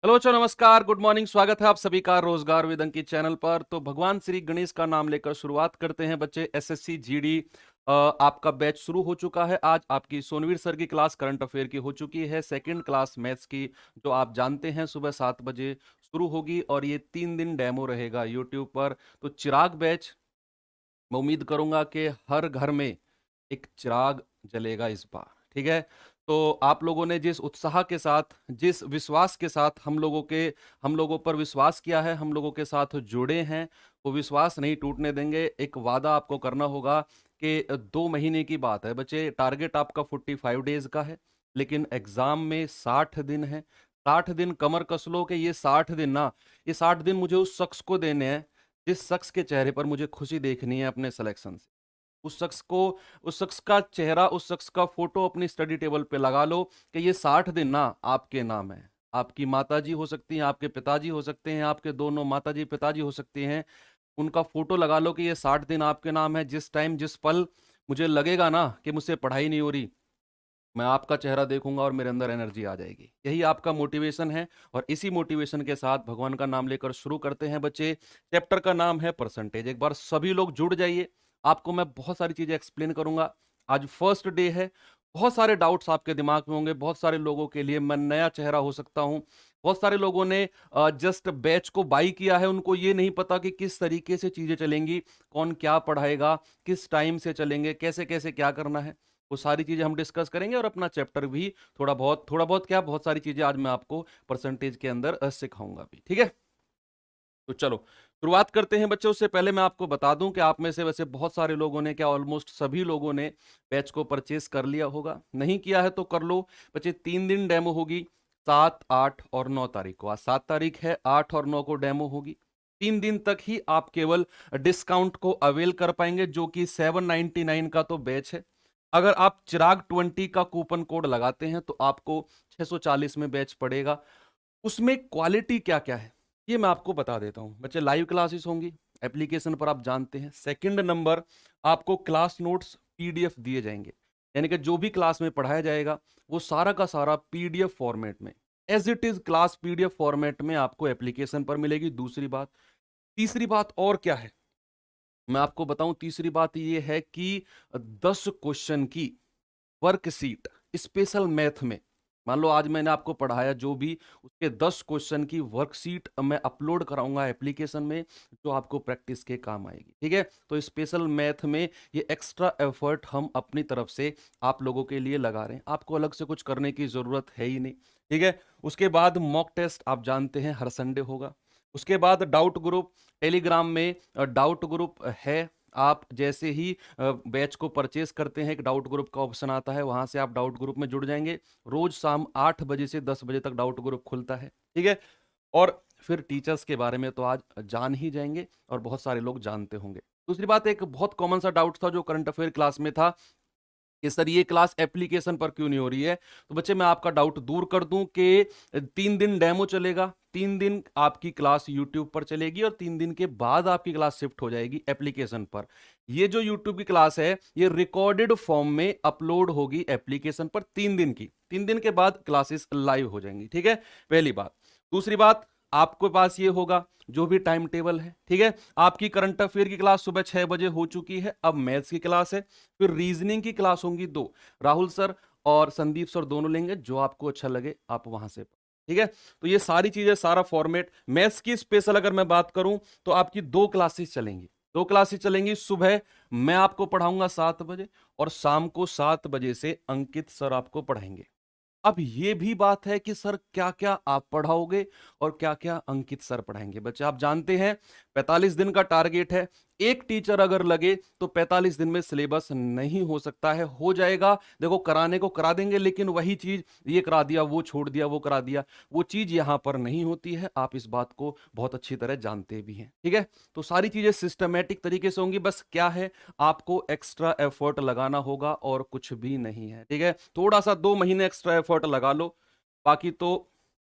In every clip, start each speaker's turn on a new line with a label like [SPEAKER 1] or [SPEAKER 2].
[SPEAKER 1] Hello बच्चों, नमस्कार, good morning. स्वागत है आप सभी का रोजगार विद अंकित चैनल पर। तो भगवान श्री गणेश का नाम लेकर शुरुआत करते हैं बच्चे। एसएससी जीडी आपका बैच शुरू हो चुका है। आज आपकी सोनवीर सर की क्लास करंट अफेयर की हो चुकी है। सेकंड क्लास मैथ्स की, जो आप जानते हैं, सुबह 7 बजे शुरू होगी और ये 3 दिन डेमो रहेगा यूट्यूब पर। तो चिराग बैच, मैं उम्मीद करूंगा कि हर घर में एक चिराग जलेगा इस बार। ठीक है। तो आप लोगों ने जिस उत्साह के साथ, जिस विश्वास के साथ हम लोगों पर विश्वास किया है, हम लोगों के साथ जुड़े हैं, वो विश्वास नहीं टूटने देंगे। एक वादा आपको करना होगा कि 2 महीने की बात है बच्चे। टारगेट आपका 45 डेज का है, लेकिन एग्जाम में 60 दिन है। 60 दिन कमर कस लो कि ये 60 दिन ना, ये 60 दिन मुझे उस शख्स को देने हैं जिस शख्स के चेहरे पर मुझे खुशी देखनी है अपने सिलेक्शन से। उस शख्स को, उस शख्स का चेहरा, उस शख्स का फोटो अपनी स्टडी टेबल पे लगा लो कि ये 60 दिन ना आपके नाम है। आपकी माताजी हो सकती हैं, आपके पिताजी हो सकते हैं, आपके दोनों माताजी पिताजी हो सकती हैं। उनका फोटो लगा लो कि ये 60 दिन आपके नाम है। जिस टाइम, जिस पल मुझे लगेगा ना कि मुझसे पढ़ाई नहीं हो रही, मैं आपका चेहरा देखूंगा और मेरे अंदर एनर्जी आ जाएगी। यही आपका मोटिवेशन है। और इसी मोटिवेशन के साथ भगवान का नाम लेकर शुरू करते हैं बच्चे। चैप्टर का नाम है परसेंटेज। एक बार सभी लोग जुड़ जाइए, आपको मैं बहुत सारी चीजें एक्सप्लेन करूंगा। आज फर्स्ट डे है, बहुत सारे डाउट्स आपके दिमाग में होंगे। बहुत सारे लोगों के लिए मैं नया चेहरा हो सकता हूं। बहुत सारे लोगों ने जस्ट बैच को बाई किया है, उनको ये नहीं पता कि किस तरीके से चीजें चलेंगी, कौन क्या पढ़ाएगा, किस टाइम से चलेंगे, कैसे कैसे क्या करना है। वो सारी चीजें हम डिस्कस करेंगे और अपना चैप्टर भी थोड़ा बहुत क्या, बहुत सारी चीजें आज मैं आपको परसेंटेज के अंदर सिखाऊंगा भी। ठीक है। तो चलो शुरुआत करते हैं बच्चों। उससे पहले मैं आपको बता दूं कि आप में से वैसे बहुत सारे लोगों ने, क्या ऑलमोस्ट सभी लोगों ने बैच को परचेज कर लिया होगा। नहीं किया है तो कर लो बच्चे। 3 दिन डेमो होगी, 7, 8 और 9 तारीख को। आज 7 तारीख है, 8 और 9 को डेमो होगी। 3 दिन तक ही आप केवल डिस्काउंट को अवेल कर पाएंगे, जो कि 799 का तो बैच है। अगर आप चिराग 20 का कूपन कोड लगाते हैं तो आपको 640 में बैच पड़ेगा। उसमें क्वालिटी क्या क्या है ये मैं आपको बता देता हूं बच्चे। लाइव क्लासेस होंगी एप्लीकेशन पर, आप जानते हैं। सेकंड नंबर, आपको क्लास नोट्स पीडीएफ दिए जाएंगे, यानी कि जो भी क्लास में पढ़ाया जाएगा वो सारा का सारा पीडीएफ फॉर्मेट में, as it is class PDF format में आपको एप्लीकेशन पर मिलेगी। दूसरी बात, तीसरी बात और क्या है मैं आपको बताऊं। तीसरी बात ये है कि 10 क्वेश्चन की वर्कशीट स्पेशल मैथ में, मान लो आज मैंने आपको पढ़ाया जो भी, उसके 10 क्वेश्चन की वर्कशीट मैं अपलोड कराऊंगा एप्लीकेशन में, जो आपको प्रैक्टिस के काम आएगी। ठीक है। तो स्पेशल मैथ में ये एक्स्ट्रा एफर्ट हम अपनी तरफ से आप लोगों के लिए लगा रहे हैं। आपको अलग से कुछ करने की जरूरत है ही नहीं। ठीक है। उसके बाद मॉक टेस्ट, आप जानते हैं, हर संडे होगा। उसके बाद डाउट ग्रुप, टेलीग्राम में डाउट ग्रुप है। आप जैसे ही बैच को परचेस करते हैं, एक डाउट ग्रुप का ऑप्शन आता है, वहां से आप डाउट ग्रुप में जुड़ जाएंगे। रोज शाम 8 बजे से 10 बजे तक डाउट ग्रुप खुलता है। ठीक है। और फिर टीचर्स के बारे में तो आज जान ही जाएंगे और बहुत सारे लोग जानते होंगे। दूसरी बात, एक बहुत कॉमन सा डाउट था जो करंट अफेयर क्लास में था कि सर ये क्लास एप्लीकेशन पर क्यों नहीं हो रही है। तो बच्चे मैं आपका डाउट दूर कर दूं कि 3 दिन डेमो चलेगा, 3 दिन आपकी क्लास यूट्यूब पर चलेगी और 3 दिन के बाद आपकी क्लास शिफ्ट हो जाएगी एप्लीकेशन पर। ये जो यूट्यूब की क्लास है ये रिकॉर्डेड फॉर्म में अपलोड होगी एप्लीकेशन पर 3 दिन की। 3 दिन के बाद क्लासेस लाइव हो जाएंगी। ठीक है, पहली बात। दूसरी बात, आपके पास ये होगा जो भी टाइम टेबल है। ठीक है। आपकी करंट अफेयर की क्लास सुबह 6 बजे हो चुकी है, अब मैथ्स की क्लास है। फिर रीजनिंग की क्लास होंगी 2, राहुल सर और संदीप सर दोनों लेंगे, जो आपको अच्छा लगे आप वहां से। ठीक है। तो ये सारी चीजें, सारा फॉर्मेट। मैथ्स की स्पेशल अगर मैं बात करूं तो आपकी 2 क्लासेस चलेंगी। 2 क्लासेस चलेंगी। सुबह मैं आपको पढ़ाऊंगा 7 बजे और शाम को 7 बजे से अंकित सर आपको पढ़ाएंगे। अब ये भी बात है कि सर क्या क्या आप पढ़ाओगे और क्या क्या अंकित सर पढ़ाएंगे। बच्चे आप जानते हैं 45 दिन का टारगेट है। एक टीचर अगर लगे तो 45 दिन में सिलेबस नहीं हो सकता है, हो जाएगा। देखो कराने को करा देंगे, लेकिन वही चीज ये करा दिया, वो छोड़ दिया, वो करा दिया, वो चीज यहां पर नहीं होती है। आप इस बात को बहुत अच्छी तरह जानते भी हैं। ठीक है। तो सारी चीजें सिस्टमेटिक तरीके से होंगी। बस क्या है, आपको एक्स्ट्रा एफर्ट लगाना होगा और कुछ भी नहीं है। ठीक है। थोड़ा सा 2 महीने एक्स्ट्रा एफर्ट लगा लो, बाकी तो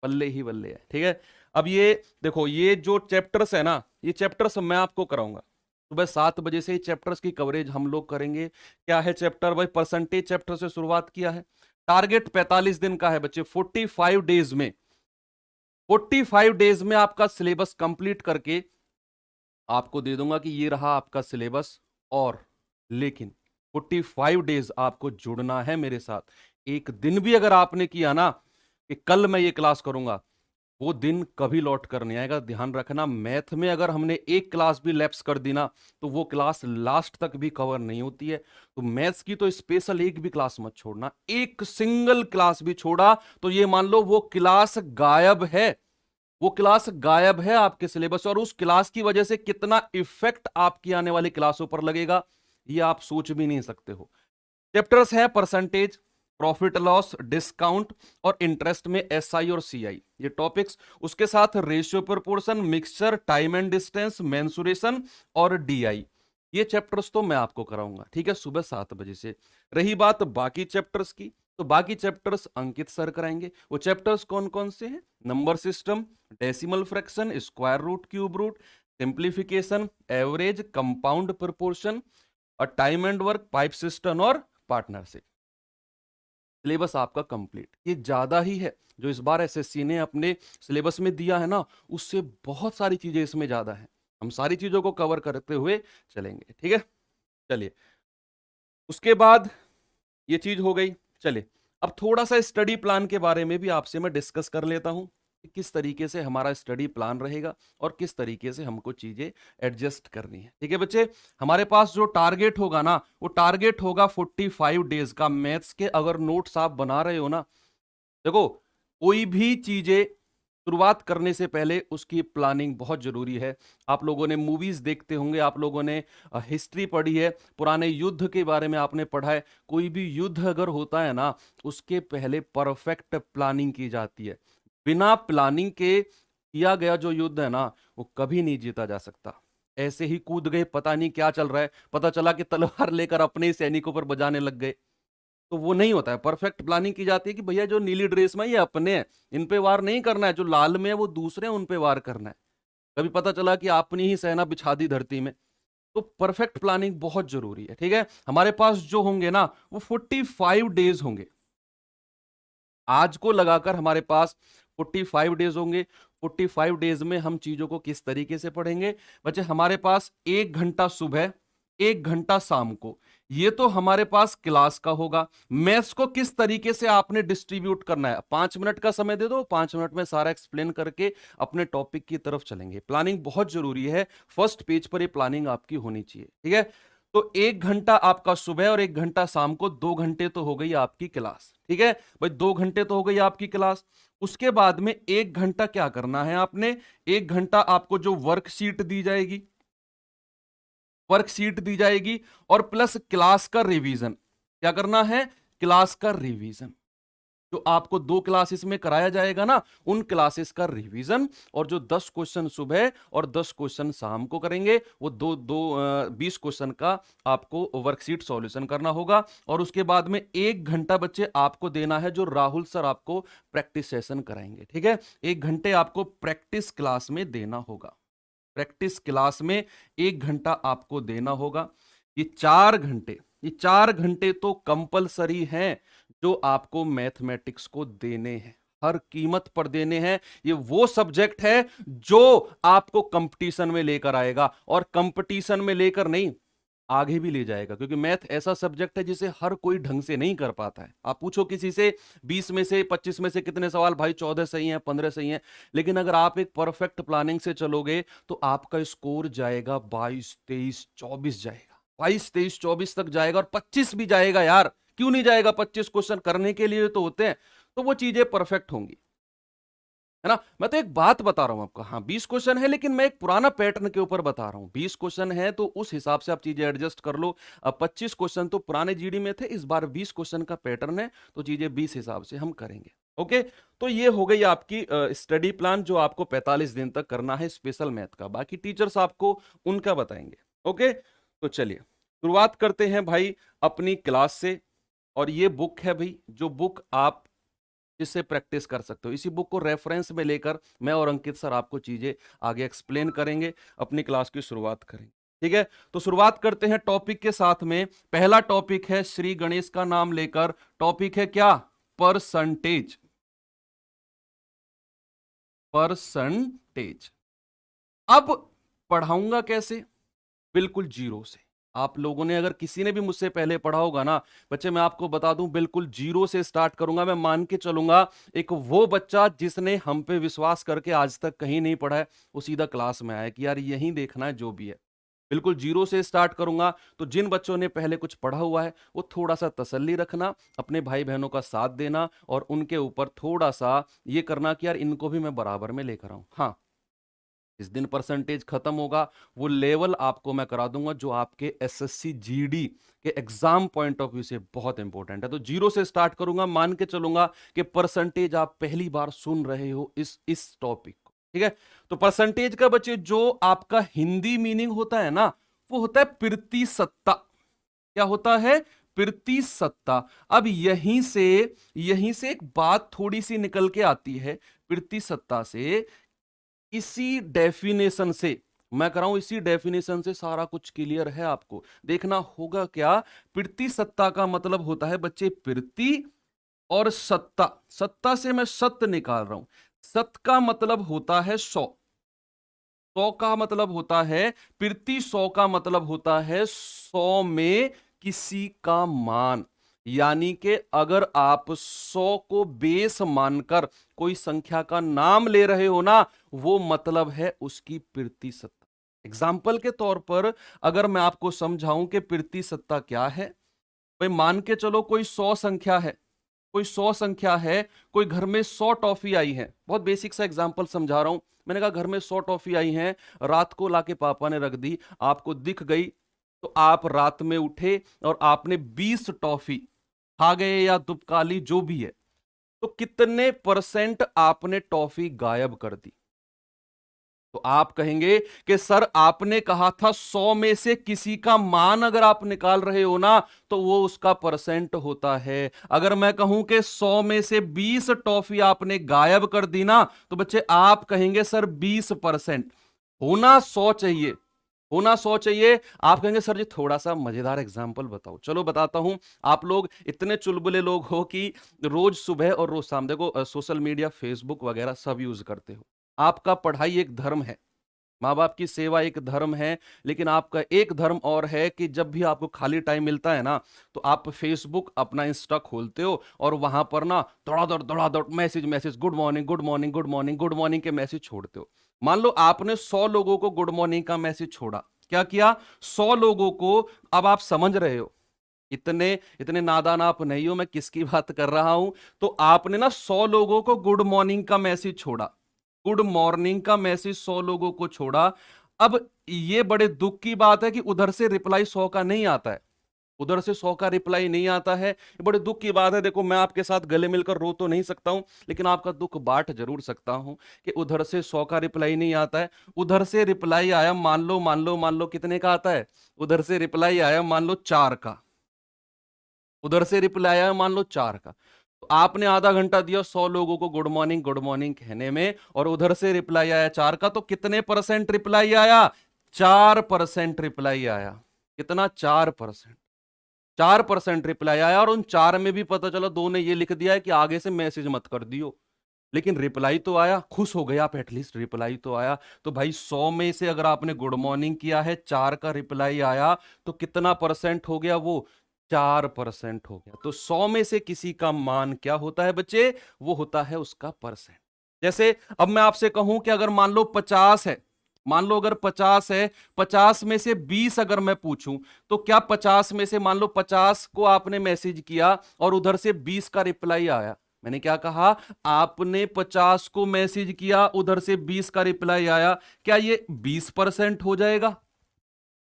[SPEAKER 1] बल्ले ही बल्ले है। ठीक है। अब ये देखो, ये जो चैप्टर्स है ना, ये चैप्टर्स मैं आपको कराऊंगा सुबह 7 बजे से। चैप्टर्स की कवरेज हम लोग करेंगे। क्या है चैप्टर भाई? परसेंटेज चैप्टर से शुरुआत किया है। टारगेट 45 दिन का है बच्चे। 45 डेज में 45 डेज में आपका सिलेबस कंप्लीट करके आपको दे दूंगा कि ये रहा आपका सिलेबस। और लेकिन 45 डेज आपको जुड़ना है मेरे साथ। एक दिन भी अगर आपने किया ना कि कल मैं ये क्लास करूंगा, वो दिन कभी लौट कर नहीं आएगा। ध्यान रखना, मैथ में अगर हमने एक क्लास भी लैप्स कर दी ना, तो वो क्लास लास्ट तक भी कवर नहीं होती है। तो मैथ्स की तो स्पेशल एक भी क्लास मत छोड़ना। एक सिंगल क्लास भी छोड़ा तो ये मान लो वो क्लास गायब है। वो क्लास गायब है आपके सिलेबस से, और उस क्लास की वजह से कितना इफेक्ट आपकी आने वाली क्लासों पर लगेगा ये आप सोच भी नहीं सकते हो। चैप्टर्स है परसेंटेज, प्रॉफिट लॉस, डिस्काउंट और इंटरेस्ट में एसआई और सीआई, ये टॉपिक्स। उसके साथ ratio proportion, mixture, time and distance, mensuration और डीआई, ये चैप्टर्स तो मैं आपको कराऊंगा, ठीक है, सुबह 7 बजे से। रही बात बाकी चैप्टर्स की, तो बाकी चैप्टर्स अंकित सर कराएंगे। वो चैप्टर्स कौन कौन से हैं? Number system, decimal fraction, square root, cube root, simplification, average, compound proportion और time and work, pipe system और पार्टनरशिप। सिलेबस आपका कंप्लीट। ये ज्यादा ही है जो इस बार एसएससी ने अपने सिलेबस में दिया है ना, उससे बहुत सारी चीजें इसमें ज्यादा है। हम सारी चीजों को कवर करते हुए चलेंगे, ठीक है। चलिए, उसके बाद ये चीज हो गई। चलिए, अब थोड़ा सा स्टडी प्लान के बारे में भी आपसे मैं डिस्कस कर लेता हूं कि किस तरीके से हमारा स्टडी प्लान रहेगा और किस तरीके से हमको चीजें एडजस्ट करनी है, ठीक है बच्चे। हमारे पास जो टारगेट होगा ना, वो टारगेट होगा 45 डेज का मैथ्स के। अगर नोट्स आप बना रहे हो ना, देखो, कोई भी चीजें शुरुआत करने से पहले उसकी प्लानिंग बहुत जरूरी है। आप लोगों ने मूवीज देखते होंगे, आप लोगों ने हिस्ट्री पढ़ी है, पुराने युद्ध के बारे में आपने पढ़ा है। कोई भी युद्ध अगर होता है ना, उसके पहले परफेक्ट प्लानिंग की जाती है। बिना प्लानिंग के किया गया जो युद्ध है ना, वो कभी नहीं जीता जा सकता। ऐसे ही कूद गए, पता नहीं क्या चल रहा है, पता चला कि तलवार लेकर अपने ही सैनिकों पर बजाने लग गए, तो वो नहीं होता है। परफेक्ट प्लानिंग की जाती है कि भैया जो नीली ड्रेस में ये अपने हैं, इन पे वार नहीं करना है, जो लाल में है वो दूसरे हैं, उन पे वार करना है। कभी पता चला कि अपनी ही सेना बिछा दी धरती में। तो परफेक्ट प्लानिंग बहुत जरूरी है, ठीक है। हमारे पास जो होंगे ना, वो 45 डेज होंगे। आज को लगाकर हमारे पास 45 डेज होंगे। 45 डेज में हम चीजों को किस तरीके से पढ़ेंगे बच्चे? हमारे पास 1 घंटा सुबह, 1 घंटा शाम को, ये तो हमारे पास क्लास का होगा। मैथ्स को किस तरीके से आपने डिस्ट्रीब्यूट करना है, 5 मिनट का समय दे दो, 5 मिनट में सारा एक्सप्लेन करके अपने टॉपिक की तरफ चलेंगे। प्लानिंग बहुत जरूरी है, फर्स्ट पेज पर ये प्लानिंग आपकी होनी चाहिए, ठीक है। तो 1 घंटा आपका सुबह और 1 घंटा शाम को, 2 घंटे तो हो गई आपकी क्लास, ठीक है भाई, 2 घंटे तो हो गई आपकी क्लास। उसके बाद में 1 घंटा क्या करना है आपने? 1 घंटा आपको जो वर्कशीट दी जाएगी, वर्कशीट दी जाएगी, और प्लस क्लास का रिवीजन। क्या करना है? क्लास का रिवीजन। जो आपको 2 क्लासेस में कराया जाएगा ना, उन क्लासेस का रिवीजन। और जो 10 क्वेश्चन सुबह और 10 क्वेश्चन शाम को करेंगे, वो 20 क्वेश्चन का आपको वर्कशीट सॉल्यूशन करना होगा। और उसके बाद में 1 घंटा बच्चे आपको देना है, जो राहुल सर आपको प्रैक्टिस सेशन कराएंगे, ठीक है। 1 घंटे आपको प्रैक्टिस क्लास में देना होगा। प्रैक्टिस क्लास में 1 घंटा आपको देना होगा। ये 4 घंटे, ये 4 घंटे तो कंपलसरी हैं, जो आपको मैथमेटिक्स को देने हैं, हर कीमत पर देने हैं। ये वो सब्जेक्ट है जो आपको कंपटीशन में लेकर आएगा, और कंपटीशन में लेकर नहीं, आगे भी ले जाएगा। क्योंकि मैथ ऐसा सब्जेक्ट है जिसे हर कोई ढंग से नहीं कर पाता है। आप पूछो किसी से 20 में से 25 में से कितने सवाल, भाई 14 सही हैं, 15 सही हैं। लेकिन अगर आप एक परफेक्ट प्लानिंग से चलोगे तो आपका स्कोर जाएगा 22, 23, 24 जाएगा, 22, 23, 24 तक जाएगा, और 25 भी जाएगा यार। क्यों नहीं जाएगा? 25 क्वेश्चन करने के लिए तो होते हैं। तो वो चीजें परफेक्ट होंगी, है ना। मैं तो एक बात बता रहा हूं आपको, हाँ 20 क्वेश्चन है, लेकिन मैं एक पुराना पैटर्न के ऊपर बता रहा हूं। 20 क्वेश्चन है तो उस हिसाब से आप चीजें एडजस्ट कर लो। अब 25 क्वेश्चन तो पुराने जीडी में थे, इस बार 20 क्वेश्चन का पैटर्न है, तो चीजें 20 हिसाब से हम करेंगे। ओके, तो ये हो गई आपकी स्टडी प्लान, जो आपको 45 दिन तक करना है स्पेशल मैथ का। बाकी टीचर्स आपको उनका बताएंगे। ओके, तो चलिए शुरुआत करते हैं भाई अपनी क्लास से। और ये बुक है भाई, जो बुक आप जिससे प्रैक्टिस कर सकते हो। इसी बुक को रेफरेंस में लेकर मैं और अंकित सर आपको चीजें आगे एक्सप्लेन करेंगे, अपनी क्लास की शुरुआत करेंगे, ठीक है। तो शुरुआत करते हैं टॉपिक के साथ में। पहला टॉपिक है, श्री गणेश का नाम लेकर, टॉपिक है क्या? परसेंटेज। परसेंटेज। अब पढ़ाऊंगा कैसे? बिल्कुल जीरो से। आप लोगों ने अगर किसी ने भी मुझसे पहले पढ़ा होगा ना बच्चे, मैं आपको बता दूं बिल्कुल जीरो से स्टार्ट करूंगा। मैं मान के चलूंगा एक वो बच्चा जिसने हम पे विश्वास करके आज तक कहीं नहीं पढ़ा है, वो सीधा क्लास में आया कि यार यही देखना है जो भी है। बिल्कुल जीरो से स्टार्ट करूंगा। तो जिन बच्चों ने पहले कुछ पढ़ा हुआ है वो थोड़ा सा तसल्ली रखना, अपने भाई बहनों का साथ देना और उनके ऊपर थोड़ा सा ये करना कि यार इनको भी मैं बराबर में लेकर आऊं। हाँ, जिस दिन परसेंटेज खत्म होगा वो लेवल आपको मैं करा दूंगा जो आपके एसएससी जीडी के एग्जाम पॉइंट ऑफ व्यू से बहुत इंपॉर्टेंट है। तो जीरो से स्टार्ट करूंगा, मान के चलूंगा कि परसेंटेज आप पहली बार सुन रहे हो इस टॉपिक को, ठीक है। तो परसेंटेज का बच्चे जो आपका हिंदी मीनिंग होता है ना, वो होता है प्रतिशतता। क्या होता है? प्रतिशतता। अब यहीं से एक बात थोड़ी सी निकल के आती है प्रतिशतता से। इसी डेफिनेशन से मैं कराऊं, इसी डेफिनेशन से सारा कुछ क्लियर है। आपको देखना होगा क्या, प्रतिशतता का मतलब होता है बच्चे प्रति और सत्ता। सत्ता से मैं सत्य निकाल रहा हूं। सत्य का मतलब होता है 100। 100 का मतलब होता है प्रति, 100 का मतलब होता है 100 में किसी का मान। यानी कि अगर आप 100 को बेस मानकर कोई संख्या का नाम ले रहे हो ना, वो मतलब है उसकी प्रतिशतता। एग्जाम्पल के तौर पर अगर मैं आपको समझाऊं कि प्रतिशतता क्या है, भाई मान के चलो कोई 100 संख्या है, कोई 100 संख्या है, कोई घर में 100 टॉफी आई है। बहुत बेसिक सा एग्जांपल समझा रहा हूं। मैंने कहा घर में 100 टॉफी आई हैं, रात को लाके पापा ने रख दी, आपको दिख गई, तो आप रात में उठे और आपने 20 टॉफी खा गए या दुबकाली जो भी है, तो कितने परसेंट आपने टॉफी गायब कर दी? तो आप कहेंगे कि सर आपने कहा था 100 में से किसी का मान अगर आप निकाल रहे हो ना तो वो उसका परसेंट होता है। अगर मैं कहूं कि 100 में से 20 टॉफी आपने गायब कर दी ना, तो बच्चे आप कहेंगे सर 20%। होना 100 चाहिए, होना 100 चाहिए। आप कहेंगे सर जी थोड़ा सा मजेदार एग्जांपल बताओ। चलो बताता हूं। आप लोग इतने चुलबुले लोग हो कि रोज सुबह और रोज शाम देखो सोशल मीडिया फेसबुक वगैरह सब यूज करते हो। आपका पढ़ाई एक धर्म है, माँ बाप की सेवा एक धर्म है, लेकिन आपका एक धर्म और है कि जब भी आपको खाली टाइम मिलता है ना, तो आप फेसबुक अपना इंस्टा खोलते हो और वहां पर ना दौड़ा दौड़ message message, good morning good morning good morning good morning के मैसेज छोड़ते हो। मान लो आपने 100 लोगों को गुड मॉर्निंग का मैसेज छोड़ा। क्या किया? 100 लोगों को। अब आप समझ रहे हो, इतने इतने नादान आप नहीं हो, मैं किसकी बात कर रहा हूं। तो आपने ना 100 लोगों को गुड मॉर्निंग का मैसेज छोड़ा, गुड मॉर्निंग का मैसेज 100 लोगों को छोड़ा। अब ये बड़े दुख की बात है कि उधर से रिप्लाई 100 का नहीं आता है, उधर से 100 का रिप्लाई नहीं आता है। ये बड़े दुख की बात है। देखो मैं आपके साथ गले मिलकर रो तो नहीं सकता हूं, लेकिन आपका दुख बांट जरूर सकता हूं कि उधर से 100 का रिप्लाई नहीं आता है। उधर से रिप्लाई आया, मान लो कितने का आता है? उधर से रिप्लाई आया मान लो 4 का। उधर से रिप्लाई आया मान लो 4 का। तो आपने आधा घंटा दिया 100 लोगों को गुड मॉर्निंग कहने में, और उधर से रिप्लाई आया 4 का। तो कितने परसेंट रिप्लाई आया? 4% रिप्लाई आया। कितना? 4%। 4% रिप्लाई आया, और उन 4 में भी पता चला 2 ने ये लिख दिया है कि आगे से मैसेज मत कर दियो, लेकिन रिप्लाई तो आया। खुश हो गए आप, एटलीस्ट रिप्लाई तो आया। तो भाई 100 में से अगर आपने गुड मॉर्निंग किया है, 4 का रिप्लाई आया, तो कितना परसेंट हो गया वो? 4% हो गया। तो 100 में से किसी का मान क्या होता है बच्चे? वो होता है उसका परसेंट। जैसे अब मैं आपसे कहूं कि अगर मान लो 50 है, मान लो अगर 50 है, 50 में से 20 अगर मैं पूछूं, तो क्या 50 में से मान लो 50 को आपने मैसेज किया और उधर से 20 का रिप्लाई आया? मैंने क्या कहा? आपने 50 को मैसेज किया, उधर से 20 का रिप्लाई आया, क्या ये 20% हो जाएगा?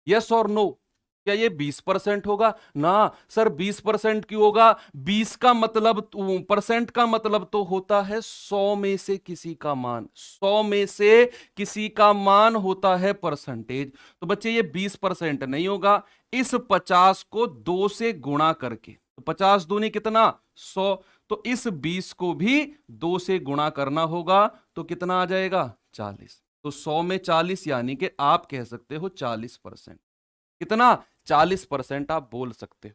[SPEAKER 1] यस और नो? क्या ये 20% होगा? ना सर, 20% क्यों होगा? 20 का मतलब परसेंट का मतलब तो होता है 100 में से किसी का मान। 100 में से किसी का मान होता है परसेंटेज। तो बच्चे ये 20% नहीं होगा। इस 50 को 2 से गुणा करके, तो 50 दूनी कितना? 100। तो इस 20 को भी 2 से गुणा करना होगा, तो कितना आ जाएगा? 40। तो 100 में 40 यानी कि आप कह सकते हो 40%। कितना? 40% आप बोल सकते हो।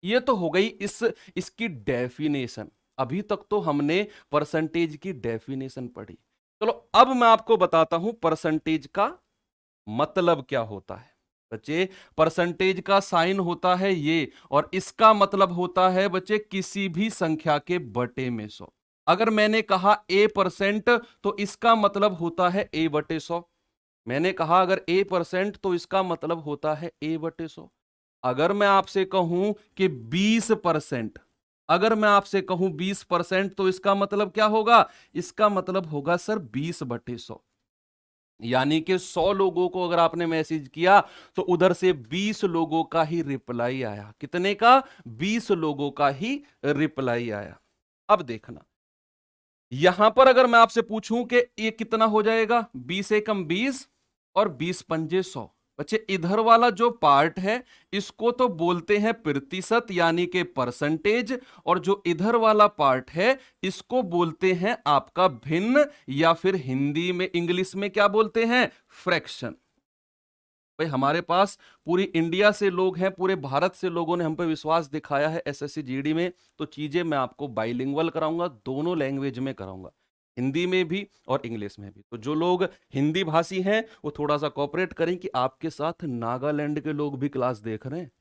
[SPEAKER 1] ये तो हो गई इसकी डेफिनेशन। अभी तक तो हमने परसेंटेज की डेफिनेशन पढ़ी। चलो अब मैं आपको बताता हूं परसेंटेज का मतलब क्या होता है। बच्चे, परसेंटेज का साइन होता है ये, और इसका मतलब होता है बच्चे किसी भी संख्या के बटे में 100। अगर मैंने कहा A% तो इसका मतलब होता है A/100। मैंने कहा अगर A% तो इसका मतलब होता है A/100। अगर मैं आपसे कहूं कि 20%, अगर मैं आपसे कहूं 20% तो इसका मतलब क्या होगा? इसका मतलब होगा सर 20/100। यानी कि 100 लोगों को अगर आपने मैसेज किया तो उधर से 20 लोगों का ही रिप्लाई आया। कितने का? 20 लोगों का ही रिप्लाई आया। अब देखना, यहां पर अगर मैं आपसे पूछूं कि ये कितना हो जाएगा, 20 एकम 20 और 20 पंजे 100। बच्चे, इधर वाला जो पार्ट है इसको तो बोलते हैं प्रतिशत यानी कि परसेंटेज, और जो इधर वाला पार्ट है इसको बोलते हैं आपका भिन्न, या फिर हिंदी में इंग्लिश में क्या बोलते हैं? फ्रैक्शन। भाई, हमारे पास पूरी इंडिया से लोग हैं, पूरे भारत से लोगों ने हम पे विश्वास दिखाया है एसएससी जीडी में, तो चीजें मैं आपको बाइलिंगुअल कराऊंगा, दोनों लैंग्वेज में कराऊंगा, हिंदी में भी और इंग्लिश में भी। तो जो लोग हिंदी भाषी हैं वो थोड़ा सा कोऑपरेट करें कि आपके साथ नागालैंड के लोग भी क्लास देख रहे हैं।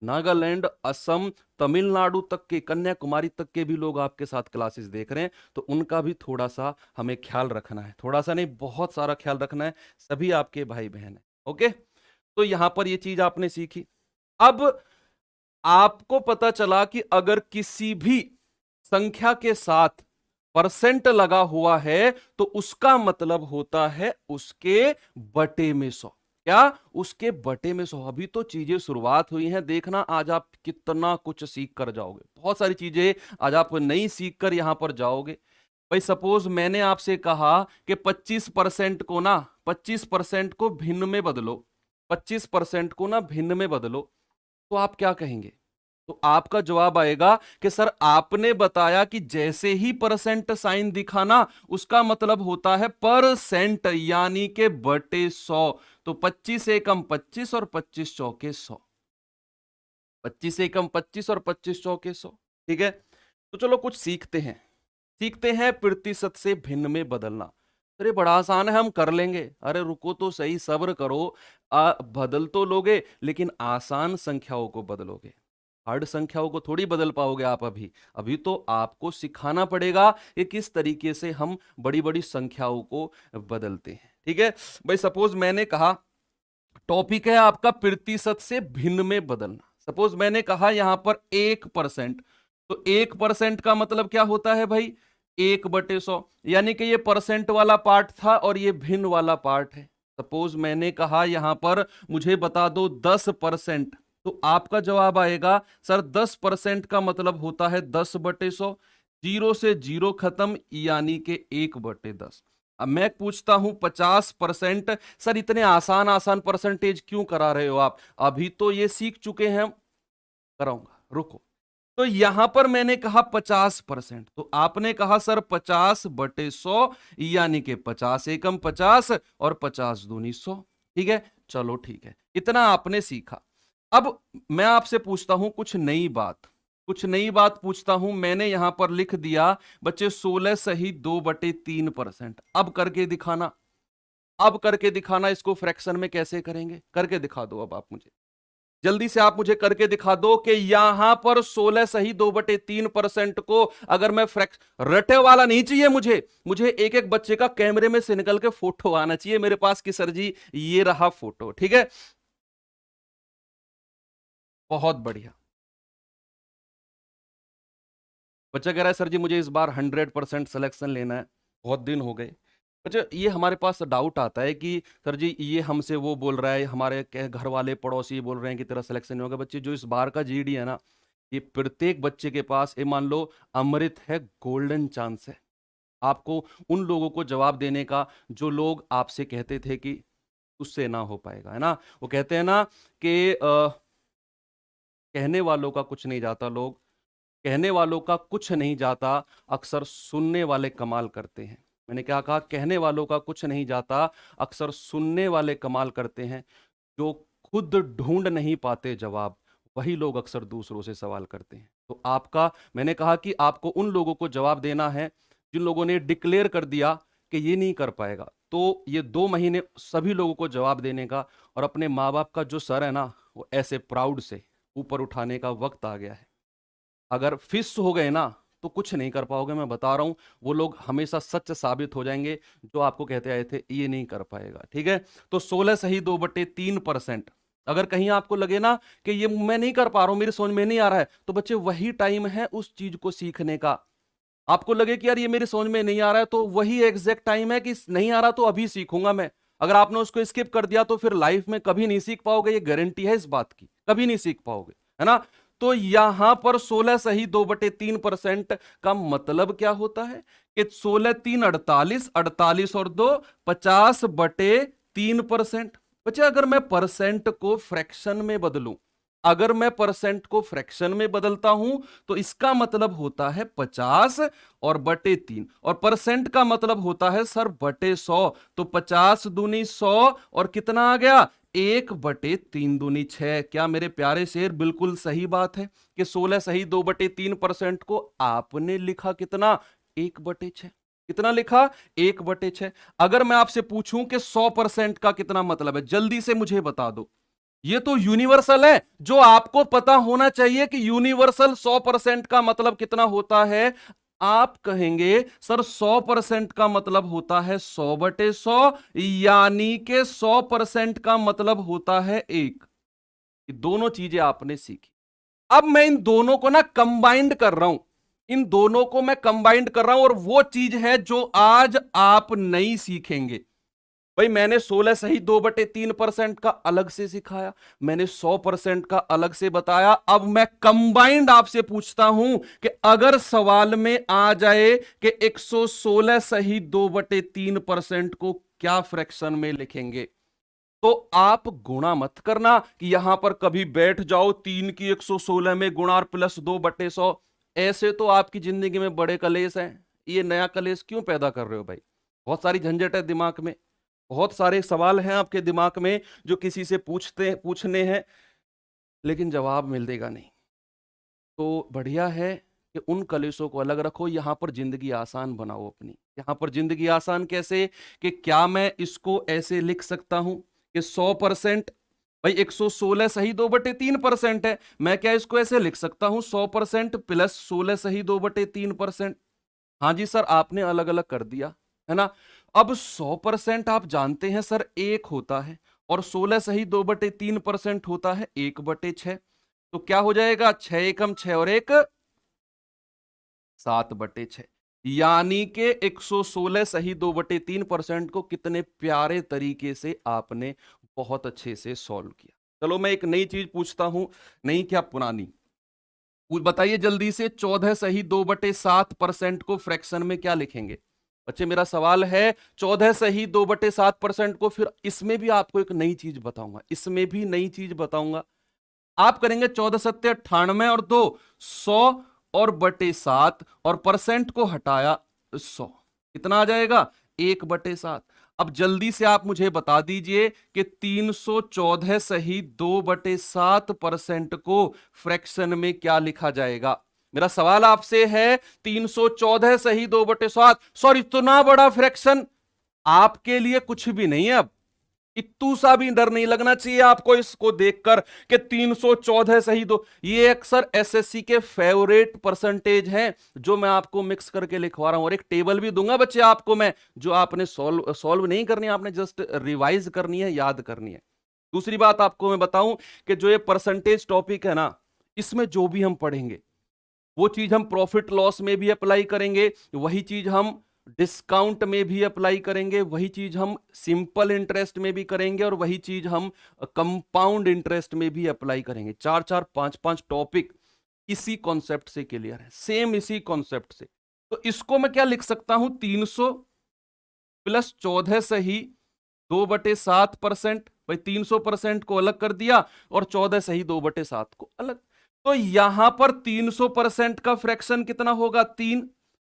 [SPEAKER 1] नागालैंड, असम, तमिलनाडु तक के, कन्याकुमारी तक के भी लोग आपके साथ क्लासेस देख रहे हैं, तो उनका भी थोड़ा सा हमें ख्याल रखना है, थोड़ा सा नहीं बहुत सारा ख्याल रखना है। सभी आपके भाई बहन है। ओके, तो यहां पर ये चीज आपने सीखी। अब आपको पता चला कि अगर किसी भी संख्या के साथ परसेंट लगा हुआ है तो उसका मतलब होता है उसके बटे में 100। क्या? उसके बटे में 100। अभी तो चीजें शुरुआत हुई हैं, देखना आज आप कितना कुछ सीख कर जाओगे, बहुत सारी चीजें आज आप नई सीख कर यहां पर जाओगे। भाई, सपोज मैंने आपसे कहा कि 25% को ना, 25% को भिन्न में बदलो, 25% को ना भिन्न में बदलो, तो आप क्या कहेंगे? तो आपका जवाब आएगा कि सर आपने बताया कि जैसे ही परसेंट साइन दिखा ना, उसका मतलब होता है परसेंट यानी के बटे 100। तो 25 एकम 25 और 25 चौके 100। 25 एकम 25 और 25 चौके 100। ठीक है, तो चलो कुछ सीखते हैं। सीखते हैं प्रतिशत से भिन्न में बदलना। अरे बड़ा आसान है, हम कर लेंगे। अरे रुको तो सही, सब्र करो। बदल तो लोगे लेकिन आसान संख्याओं को बदलोगे, हार्ड संख्याओं को थोड़ी बदल पाओगे आप। अभी अभी तो आपको सिखाना पड़ेगा कि किस तरीके से हम बड़ी बड़ी संख्याओं को बदलते हैं। ठीक है भाई, सपोज मैंने कहा टॉपिक है आपका प्रतिशत से भिन्न में बदलना। सपोज मैंने कहा यहां पर 1%, तो 1% का मतलब क्या होता है भाई? 1/100, यानी कि ये परसेंट वाला पार्ट था और ये भिन्न वाला पार्ट है। सपोज मैंने कहा यहां पर मुझे बता दो 10%, तो आपका जवाब आएगा सर 10% का मतलब होता है 10/100। जीरो से जीरो खत्म यानी कि 1/10। अब मैं पूछता हूं 50%, सर इतने आसान आसान परसेंटेज क्यों करा रहे हो आप? अभी तो ये सीख चुके हैं, कराऊंगा, रुको। तो यहां पर मैंने कहा 50%, तो आपने कहा सर 50/100 यानी कि 50 एकम 50 और 50 दूनी 100। ठीक है, चलो ठीक है, इतना आपने सीखा। अब मैं आपसे पूछता हूं कुछ नई बात, कुछ नई बात पूछता हूं। मैंने यहां पर लिख दिया बच्चे 16 सही 2/3%। अब करके दिखाना, अब करके दिखाना इसको फ्रैक्शन में कैसे करेंगे, करके दिखा दो। अब आप मुझे जल्दी से आप मुझे करके दिखा दो कि यहां पर 16 सही 2/3% को अगर मैं फ्रैक्श, रटे वाला नहीं चाहिए मुझे, मुझे एक एक बच्चे का कैमरे में से निकल के फोटो आना चाहिए मेरे पास कि सर जी ये रहा फोटो। ठीक है, बहुत बढ़िया। बच्चा कह रहा है सर जी मुझे इस बार 100% सिलेक्शन लेना है, बहुत दिन हो गए। अच्छा, ये हमारे पास डाउट आता है कि सर जी ये हमसे वो बोल रहा है, हमारे घर वाले पड़ोसी बोल रहे हैं कि तेरा सिलेक्शन नहीं होगा। बच्चे, जो इस बार का जीडी है ना, ये प्रत्येक बच्चे के पास ये मान लो अमृत है, गोल्डन चांस है आपको उन लोगों को जवाब देने का जो लोग आपसे कहते थे कि उससे ना हो पाएगा, है ना। वो कहते हैं ना कि कहने वालों का कुछ नहीं जाता, लोग कहने वालों का कुछ नहीं जाता, अक्सर सुनने वाले कमाल करते हैं। मैंने क्या कहा? कहने वालों का कुछ नहीं जाता, अक्सर सुनने वाले कमाल करते हैं। जो खुद ढूंढ नहीं पाते जवाब, वही लोग अक्सर दूसरों से सवाल करते हैं। तो आपका, मैंने कहा कि आपको उन लोगों को जवाब देना है जिन लोगों ने डिक्लेयर कर दिया कि ये नहीं कर पाएगा, तो ये 2 महीने सभी लोगों को जवाब देने का और अपने माँ बाप का जो सर है ना वो ऐसे प्राउड से ऊपर उठाने का वक्त आ गया है। अगर फिस हो गए ना तो कुछ नहीं कर पाओगे, मैं बता रहा हूं। वो लोग हमेशा सच साबित हो जाएंगे जो आपको कहते आए थे ये नहीं कर पाएगा। ठीक है, तो 16 सही 2/3%। अगर कहीं आपको लगे ना कि ये मैं नहीं कर पा रहा हूं, मेरी समझ में नहीं आ रहा है, तो बच्चे वही टाइम है उस चीज को सीखने का। आपको लगे कि यार ये मेरी समझ में नहीं आ रहा है, तो वही एग्जैक्ट टाइम है कि नहीं आ रहा तो अभी सीखूंगा मैं। अगर आपने उसको स्किप कर दिया तो फिर लाइफ में कभी नहीं सीख पाओगे, ये गारंटी है इस बात की, कभी नहीं सीख पाओगे, है ना। तो यहां पर 16 सही 2/3% का मतलब क्या होता है कि 16 3 48, 48 और 2 50/3%। बच्चे अगर मैं परसेंट को फ्रैक्शन में बदलूं, अगर मैं परसेंट को फ्रैक्शन में बदलता हूं तो इसका मतलब होता है 50 और बटे 3, और परसेंट का मतलब होता है सर बटे 100। तो 50 दूनी 100 और कितना आ गया 1/3 दूनी 6। क्या मेरे प्यारे शेर, बिल्कुल सही बात है कि 16 सही 2/3% को आपने लिखा कितना 1/6। कितना लिखा 1/6। अगर मैं आपसे पूछूं कि 100% का कितना मतलब है, जल्दी से मुझे बता दो। ये तो यूनिवर्सल है, जो आपको पता होना चाहिए कि यूनिवर्सल 100% का मतलब कितना होता है। आप कहेंगे सर 100% का मतलब होता है 100/100, यानी कि 100% का मतलब होता है 1। ये दोनों चीजें आपने सीखी। अब मैं इन दोनों को ना कंबाइंड कर रहा हूं, इन दोनों को मैं कंबाइंड कर रहा हूं, और वो चीज है जो आज आप नहीं सीखेंगे। भाई मैंने 16 सही 2/3% का अलग से सिखाया, मैंने 100% का अलग से बताया। अब मैं कंबाइंड आपसे पूछता हूं कि अगर सवाल में आ जाए कि 116 सही 2/3% को क्या फ्रैक्शन में लिखेंगे, तो आप गुणा मत करना कि यहां पर कभी बैठ जाओ 3 की 116 में गुणा और प्लस 2/100। ऐसे तो आपकी जिंदगी में बड़े कलेश हैं, ये नया कलेश क्यों पैदा कर रहे हो भाई। बहुत सारी झंझट है दिमाग में, बहुत सारे सवाल हैं आपके दिमाग में जो किसी से पूछने हैं, लेकिन जवाब मिलेगा नहीं। तो बढ़िया है कि उन कलेशों को अलग रखो, यहां पर जिंदगी आसान बनाओ अपनी। यहां पर जिंदगी आसान कैसे, कि क्या मैं इसको ऐसे लिख सकता हूं कि 100%, भाई 116 सही 2/3% है, मैं क्या इसको ऐसे लिख सकता हूं 100% प्लस 16 सही 2/3%। हाँ जी सर, आपने अलग अलग कर दिया, है ना। अब 100% आप जानते हैं सर 1 होता है, और 16 सही 2/3% होता है 1/6। तो क्या हो जाएगा 6 एकम 6 और 1 7/6। यानी कि 116 सही 2/3% को कितने प्यारे तरीके से आपने बहुत अच्छे से सॉल्व किया। चलो मैं एक नई चीज पूछता हूं, नई क्या पुरानी, बताइए जल्दी से। 14 सही 2/7% को फ्रैक्शन में क्या लिखेंगे। बच्चे मेरा सवाल है 14 सही 2/7% को, फिर इसमें भी आपको एक नई चीज बताऊंगा, इसमें भी नई चीज बताऊंगा। आप करेंगे 14 सत्ते 98 और 2 100 और बटे 7, और परसेंट को हटाया 100, कितना आ जाएगा 1/7। अब जल्दी से आप मुझे बता दीजिए कि 314 सही 2/7% को फ्रैक्शन में क्या लिखा जाएगा। मेरा सवाल आपसे है 314 सही 2/7, सॉरी इतना बड़ा फ्रैक्शन आपके लिए कुछ भी नहीं है। अब इत्तू सा भी डर नहीं लगना चाहिए आपको इसको देखकर कि 314 सही दो। ये अक्सर एसएससी के फेवरेट परसेंटेज हैं जो मैं आपको मिक्स करके लिखवा रहा हूं, और एक टेबल भी दूंगा बच्चे आपको मैं, जो आपने सॉल्व नहीं करनी है, आपने जस्ट रिवाइज करनी है, याद करनी है। दूसरी बात आपको मैं बताऊं कि जो ये परसेंटेज टॉपिक है ना, इसमें जो भी हम पढ़ेंगे वो चीज हम प्रॉफिट लॉस में भी अप्लाई करेंगे, वही चीज हम डिस्काउंट में भी अप्लाई करेंगे, वही चीज हम सिंपल इंटरेस्ट में भी करेंगे, और वही चीज हम कंपाउंड इंटरेस्ट में भी अप्लाई करेंगे। 4-4 5-5 टॉपिक इसी कॉन्सेप्ट से क्लियर है, सेम इसी कॉन्सेप्ट से। तो इसको मैं क्या लिख सकता हूं 300 प्लस 14 सही 2/7%। भाई 300% को अलग कर दिया और 14 सही 2/7 को अलग। तो यहां पर 300% का फ्रैक्शन कितना होगा 3,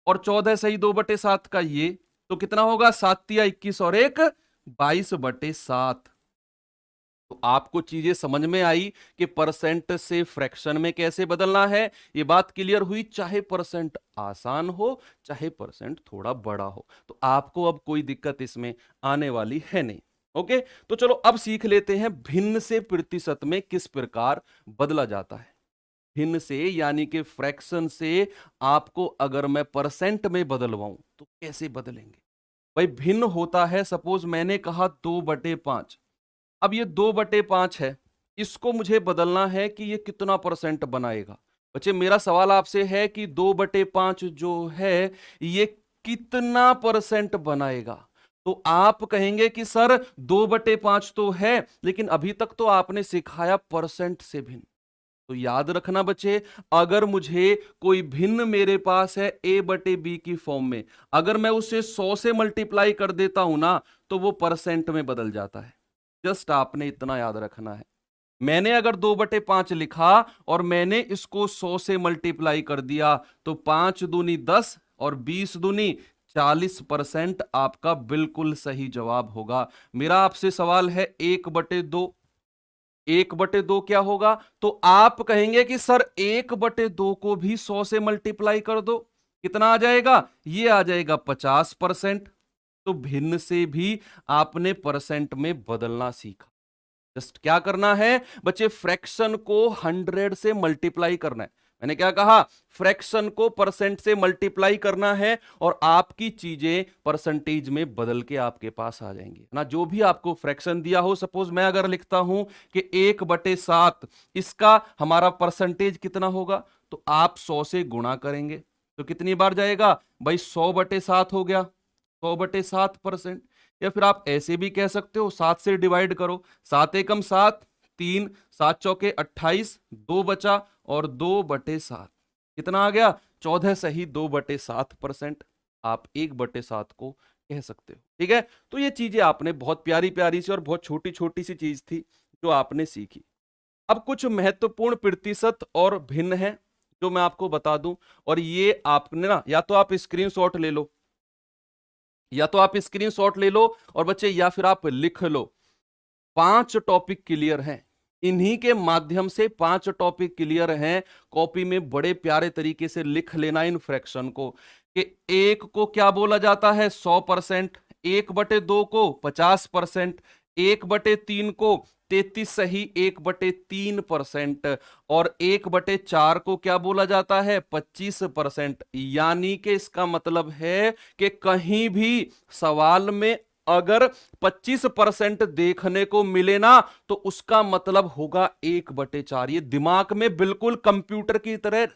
[SPEAKER 1] और 14 सही 2/7 का ये, तो कितना होगा 7 या 21 और 1 22/7। तो आपको चीजें समझ में आई कि परसेंट से फ्रैक्शन में कैसे बदलना है, ये बात क्लियर हुई। चाहे परसेंट आसान हो, चाहे परसेंट थोड़ा बड़ा हो, तो आपको अब कोई दिक्कत इसमें आने वाली है नहीं। ओके, तो चलो अब सीख लेते हैं भिन्न से प्रतिशत में किस प्रकार बदला जाता है। भिन्न से यानी कि फ्रैक्शन से आपको अगर मैं परसेंट में बदलवाऊं तो कैसे बदलेंगे। भाई भिन्न होता है, सपोज मैंने कहा 2/5। अब ये 2/5 है, इसको मुझे बदलना है कि ये कितना परसेंट बनाएगा। बच्चे मेरा सवाल आपसे है कि 2/5 जो है ये कितना परसेंट बनाएगा। तो आप कहेंगे कि सर 2/5 तो है, लेकिन अभी तक तो आपने सिखाया परसेंट से भिन्न। तो याद रखना बच्चे, अगर मुझे कोई भिन्न मेरे पास है a/b की फॉर्म में, अगर मैं उसे 100 से मल्टीप्लाई कर देता हूं ना, तो वो परसेंट में बदल जाता है। जस्ट आपने इतना याद रखना है। मैंने अगर 2/5 लिखा और मैंने इसको 100 से मल्टीप्लाई कर दिया, तो 5 दूनी 10 और 20 दूनी 40% आपका बिल्कुल सही जवाब होगा। मेरा आपसे सवाल है 1/2। 1/2 क्या होगा? तो आप कहेंगे कि सर 1/2 को भी 100 से मल्टीप्लाई कर दो, कितना आ जाएगा? ये आ जाएगा 50%। तो भिन्न से भी आपने परसेंट में बदलना सीखा। जस्ट क्या करना है बच्चे, फ्रैक्शन को 100 से मल्टीप्लाई करना है। मैंने क्या कहा? फ्रैक्शन को परसेंट से मल्टीप्लाई करना है और आपकी चीजें परसेंटेज में बदल के आपके पास आ जाएंगी ना। जो भी आपको फ्रैक्शन दिया हो, सपोज मैं अगर लिखता हूं कि 1/7, इसका हमारा परसेंटेज कितना होगा, तो आप 100 से गुणा करेंगे तो कितनी बार जाएगा भाई? 100/7 हो गया, 100/7%। या फिर आप ऐसे भी कह सकते हो, 7 से डिवाइड करो, 7 एकम 7, 3, 7 चौके 28, 2 बचा और 2/7 कितना आ गया? 14 सही 2/7%। आप 1/7 को कह सकते हो। ठीक है, तो ये चीजें आपने बहुत प्यारी प्यारी सी और बहुत छोटी छोटी सी चीज थी जो आपने सीखी। अब कुछ महत्वपूर्ण प्रतिशत और भिन्न है जो मैं आपको बता दूं, और ये आपने ना, या तो आप स्क्रीनशॉट ले लो, या तो आप स्क्रीनशॉट ले लो और बच्चे या फिर आप लिख लो। 5 टॉपिक क्लियर हैं, इन्हीं के माध्यम से 5 टॉपिक क्लियर हैं। कॉपी में बड़े प्यारे तरीके से लिख लेना इन फ्रैक्शन को, कि 1 को क्या बोला जाता है? 100%। 1/2 को 50%। 1/3 को 33 सही 1/3%। और 1/4 को क्या बोला जाता है? 25%। यानी कि इसका मतलब है कि कहीं भी सवाल में अगर 25% देखने को मिले ना, तो उसका मतलब होगा 1/4। ये दिमाग में बिल्कुल कंप्यूटर की तरह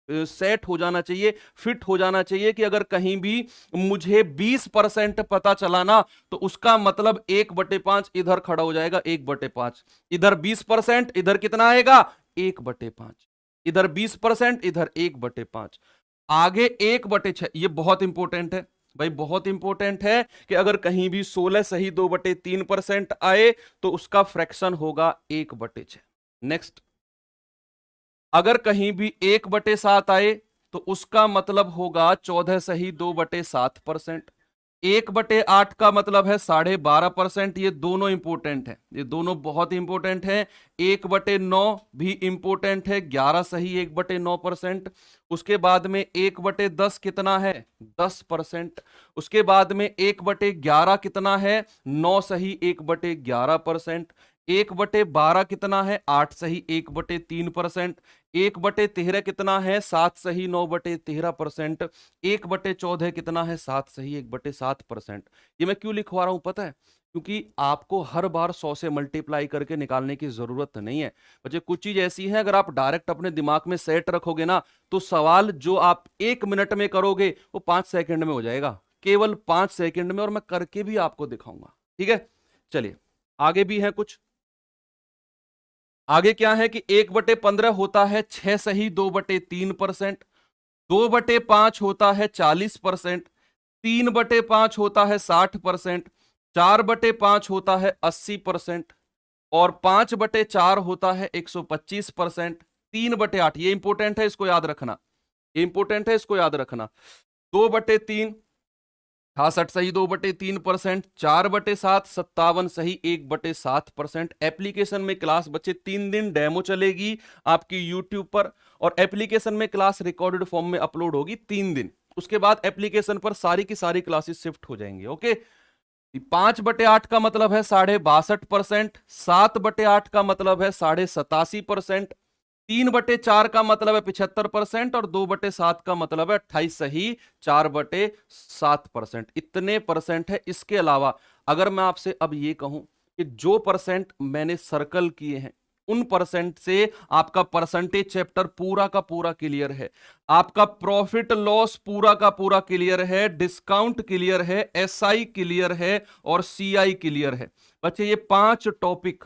[SPEAKER 1] सेट हो जाना चाहिए, फिट हो जाना चाहिए कि अगर कहीं भी मुझे 20% पता चला ना, तो उसका मतलब 1/5 इधर खड़ा हो जाएगा। 1/5 इधर 20%, इधर कितना आएगा? 1/5। इधर 20%, इधर 1/5, आगे 1/6। ये बहुत इंपॉर्टेंट है भाई, बहुत इंपॉर्टेंट है कि अगर कहीं भी 16 सही 2/3% आए तो उसका फ्रैक्शन होगा 1/6। नेक्स्ट, अगर कहीं भी 1/7 आए तो उसका मतलब होगा 14 सही 2/7%। 1/8 का मतलब है 12.5%। ये दोनों इंपोर्टेंट है, ये दोनों बहुत इंपोर्टेंट है। 1/9 भी इंपोर्टेंट है, 11 सही 1/9%। उसके बाद में 1/10 कितना है? 10%। उसके बाद में 1/11 कितना है? 9 सही 1/11%। 1/12 कितना है? 8 सही 1/3%। 1/13 कितना है? 7 सही 9/13%। 1/14 कितना है? 7 सही 1/7%। ये मैं क्यों लिखवा रहा हूं पता है? क्योंकि आपको हर बार 100 से मल्टीप्लाई करके निकालने की जरूरत नहीं है। बच्चे कुछ चीज ऐसी है, अगर आप डायरेक्ट अपने दिमाग में सेट रखोगे ना, तो सवाल जो आप 1 मिनट में करोगे वो 5 सेकंड में हो जाएगा, केवल 5 सेकंड में। और मैं करके भी आपको दिखाऊंगा। ठीक है, चलिए आगे भी है कुछ। आगे क्या है कि 1/15 होता है 6 सही 2/3%। 2/5 होता है 40%। 3/5 होता है 60%। 4/5 होता है 80%। और 5/4 होता है 125%। 3/8 ये इंपोर्टेंट है, इसको याद रखना, ये इंपोर्टेंट है, इसको याद रखना। 2/3 66 सही 2/3%, 4/7 57 सही 1/7%। एप्लीकेशन में क्लास बच्चे 3 दिन डेमो चलेगी आपकी यूट्यूब पर, और एप्लीकेशन में क्लास रिकॉर्डेड फॉर्म में अपलोड होगी 3 दिन। उसके बाद एप्लीकेशन पर सारी की सारी क्लासेस शिफ्ट हो जाएंगी। ओके, 5/8 का मतलब है 62.5%, 7/8 का मतलब है 87.5%, 3/4 का मतलब है 75%, और 2/7 का मतलब है 28 सही 4/7%। इतने परसेंट है। इसके अलावा अगर मैं आपसे अब ये कहूं कि जो परसेंट मैंने सर्कल किए हैं उन परसेंट से आपका परसेंटेज चैप्टर पूरा का पूरा क्लियर है, आपका प्रॉफिट लॉस पूरा का पूरा क्लियर है, डिस्काउंट क्लियर है, एसआई क्लियर है, और सीआई क्लियर है। बच्चे ये 5 टॉपिक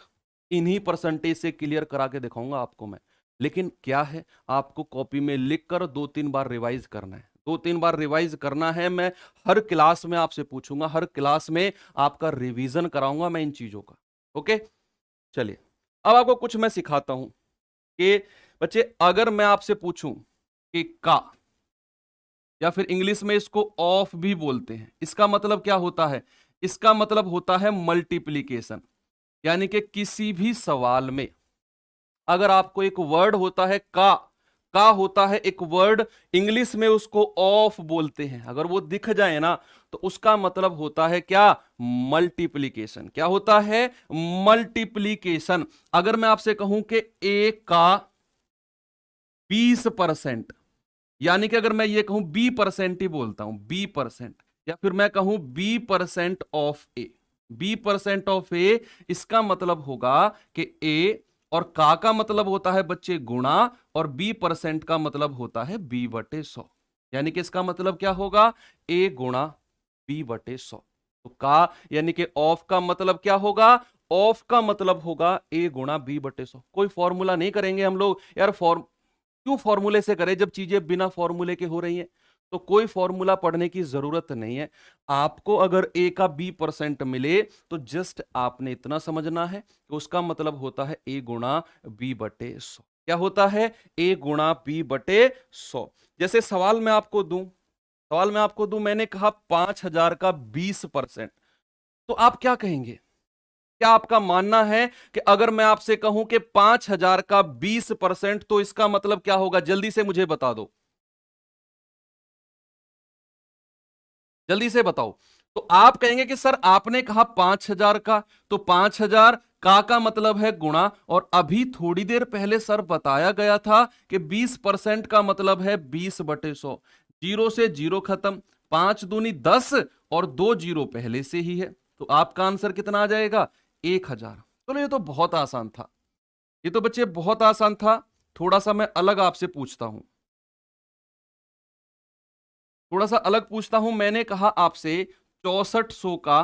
[SPEAKER 1] इन्हीं परसेंटेज से क्लियर करा के दिखाऊंगा आपको मैं। लेकिन क्या है, आपको कॉपी में लिखकर 2-3 बार रिवाइज करना है, 2-3 बार रिवाइज करना है। मैं हर क्लास में आपसे पूछूंगा, हर क्लास में आपका रिवीजन कराऊंगा मैं इन चीजों का। ओके, चलिए अब आपको कुछ मैं सिखाता हूं कि बच्चे अगर मैं आपसे पूछूं कि का, या फिर इंग्लिश में इसको ऑफ भी बोलते हैं, इसका मतलब क्या होता है? इसका मतलब होता है मल्टीप्लीकेशन। यानी कि किसी भी सवाल में अगर आपको एक वर्ड होता है का होता है एक वर्ड, इंग्लिश में उसको ऑफ बोलते हैं, अगर वो दिख जाए ना तो उसका मतलब होता है क्या? मल्टीप्लीकेशन। क्या होता है? मल्टीप्लीकेशन। अगर मैं आपसे कहूं कि ए का 20%, यानी कि अगर मैं ये कहूं B% ही बोलता हूं, B%, या फिर मैं कहूं B% ऑफ ए, इसका मतलब होगा कि ए और का मतलब होता है बच्चे गुणा, और B% का मतलब होता है B/100। यानी कि इसका मतलब क्या होगा? ए गुणा B/100। तो का यानी कि ऑफ का मतलब क्या होगा? ऑफ का मतलब होगा ए गुणा B/100। कोई फॉर्मूला नहीं करेंगे हम लोग यार, क्यों फॉर्मूले से करें जब चीजें बिना फॉर्मूले के हो रही हैं? तो कोई फॉर्मूला पढ़ने की जरूरत नहीं है। आपको अगर ए का B% मिले तो जस्ट आपने इतना समझना है कि उसका मतलब होता है ए गुणा B/100। क्या होता है? ए गुणा B/100। जैसे सवाल में आपको दूं, मैंने कहा 5,000 का 20%, तो आप क्या कहेंगे? क्या आपका मानना है कि अगर मैं आपसे कहूं कि 5,000 का 20%, तो इसका मतलब क्या होगा? जल्दी से मुझे बता दो, जल्दी से बताओ। तो आप कहेंगे कि सर आपने कहा 5,000 का, तो 5,000 का मतलब है गुणा, और अभी थोड़ी देर पहले सर बताया गया था कि 20% का मतलब है 20/100। जीरो से जीरो खत्म, 5 दूनी 10, और 2 जीरो पहले से ही है, तो आपका आंसर कितना आ जाएगा? 1,000। चलो ये तो बहुत आसान था, ये तो बच्चे बहुत आसान था। थोड़ा सा मैं अलग आपसे पूछता हूं, थोड़ा सा अलग पूछता हूं। मैंने कहा आपसे 6400 का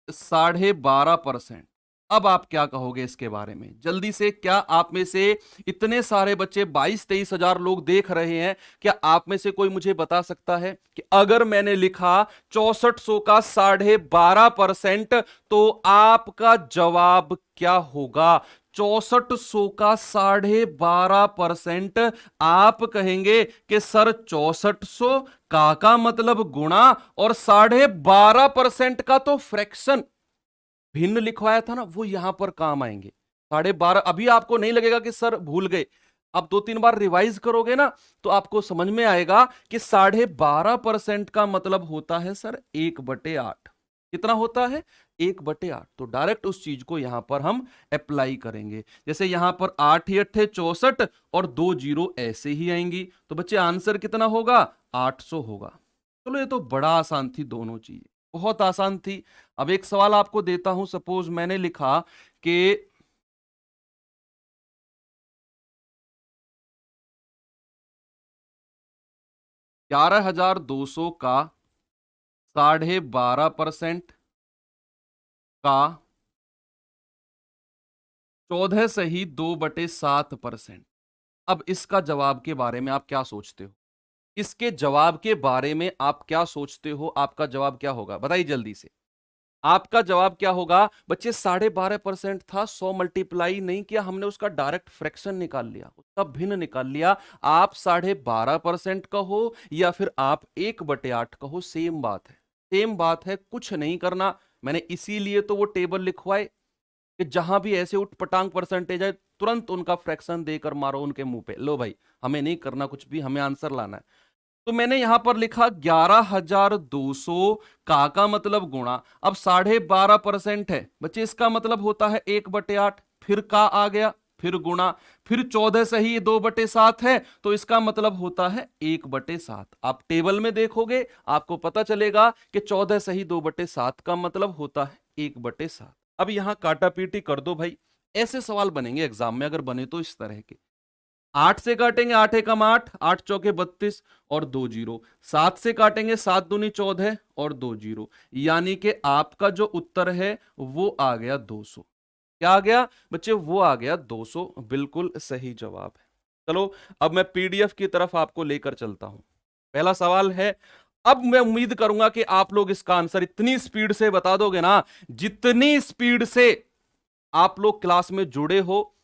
[SPEAKER 1] 12.5%। अब आप क्या कहोगे इसके बारे में? जल्दी से, क्या आप में से इतने सारे बच्चे 22-23 हजार लोग देख रहे हैं, क्या आप में से कोई मुझे बता सकता है कि अगर मैंने लिखा 6400 का 12.5%, तो आपका जवाब क्या होगा? 6400 का 12.5%। आप कहेंगे कि सर 6400 का मतलब गुणा, और 12.5% का तो फ्रैक्शन भिन्न लिखवाया था ना, वो यहां पर काम आएंगे। 12.5 अभी आपको नहीं लगेगा कि सर भूल गए, आप 2-3 बार रिवाइज करोगे ना तो आपको समझ में आएगा कि 12.5% का मतलब होता है सर 1/8। कितना होता है? 1/8। तो डायरेक्ट उस चीज को यहां पर हम अप्लाई करेंगे। जैसे यहां पर 8 ही 8 64, और 2 जीरो ऐसे ही आएंगी, तो बच्चे आंसर कितना होगा? 800 होगा। चलो ये तो बड़ा आसान थी, दोनों चीजें बहुत आसान थी। अब एक सवाल आपको देता हूं। सपोज मैंने लिखा कि 11,200 का 12.5% का 14 सही 2/7%। अब इसका जवाब के बारे में आप क्या सोचते हो? इसके जवाब के बारे में आप क्या सोचते हो? आपका जवाब क्या होगा? बताइए जल्दी से। आपका जवाब क्या होगा बच्चे? 12.5% था, 100 मल्टीप्लाई नहीं किया हमने, उसका डायरेक्ट फ्रैक्शन निकाल लिया, उसका भिन्न निकाल लिया। आप 12.5% कहो या फिर आप 1/8 कहो, सेम बात है, सेम बात है, कुछ नहीं करना। मैंने इसीलिए तो वो टेबल लिखवाए कि जहां भी ऐसे उठपटांग परसेंटेज है तुरंत उनका फ्रैक्शन देकर मारो उनके मुंह पे। लो भाई, हमें नहीं करना कुछ भी, हमें आंसर लाना है। तो मैंने यहां पर लिखा 11,200 का मतलब गुणा। अब 12.5% है बच्चे, इसका मतलब होता है 1/8, फिर का आ गया, फिर गुणा, फिर 14 सही 2/7 है, तो इसका मतलब होता है 1/7। आप टेबल में देखोगे आपको पता चलेगा कि 14 सही 2/7 का मतलब होता है 1/7। अब यहां काटा पीटी कर दो भाई, ऐसे सवाल बनेंगे एग्जाम में, अगर बने तो इस तरह के। 8 से काटेंगे, 8 एकम 8, 8 चौके 32 और 2 जीरो। 7 से काटेंगे, 7 दूनी 14 और 2 जीरो, यानी कि आपका जो उत्तर है वो आ गया 200। क्या आ गया बच्चे? वो आ गया 200, बिल्कुल सही जवाब है। चलो अब मैं पीडीएफ की तरफ आपको लेकर चलता हूं। पहला सवाल है, अब मैं उम्मीद करूंगा कि आप लोग इसका आंसर इतनी स्पीड से बता दोगे ना, जितनी स्पीड से आप लोग क्लास में जुड़े हो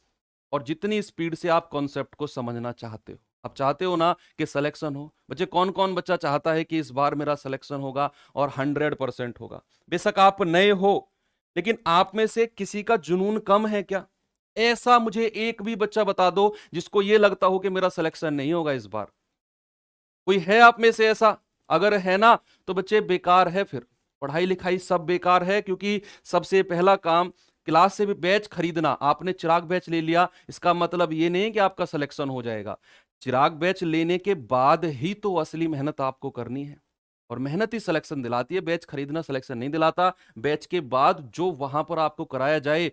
[SPEAKER 1] और जितनी स्पीड से आप कॉन्सेप्ट को समझना चाहते हो। आप चाहते हो ना कि सिलेक्शन हो? बच्चे कौन कौन बच्चा चाहता है कि इस बार मेरा सिलेक्शन होगा और 100% होगा? बेशक आप नए हो, लेकिन आप में से किसी का जुनून कम है क्या? ऐसा मुझे एक भी बच्चा बता दो जिसको यह लगता हो कि मेरा सिलेक्शन नहीं होगा इस बार। कोई है आप में से ऐसा? अगर है ना तो बच्चे बेकार है, फिर पढ़ाई लिखाई सब बेकार है, क्योंकि सबसे पहला काम क्लास से भी बैच खरीदना। आपने चिराग बैच ले लिया, इसका मतलब ये नहीं कि आपका सिलेक्शन हो जाएगा। चिराग बैच लेने के बाद ही तो असली मेहनत आपको करनी है, और मेहनत ही सिलेक्शन दिलाती है, बैच खरीदना सिलेक्शन नहीं दिलाता। बैच के बाद जो वहां पर आपको कराया जाए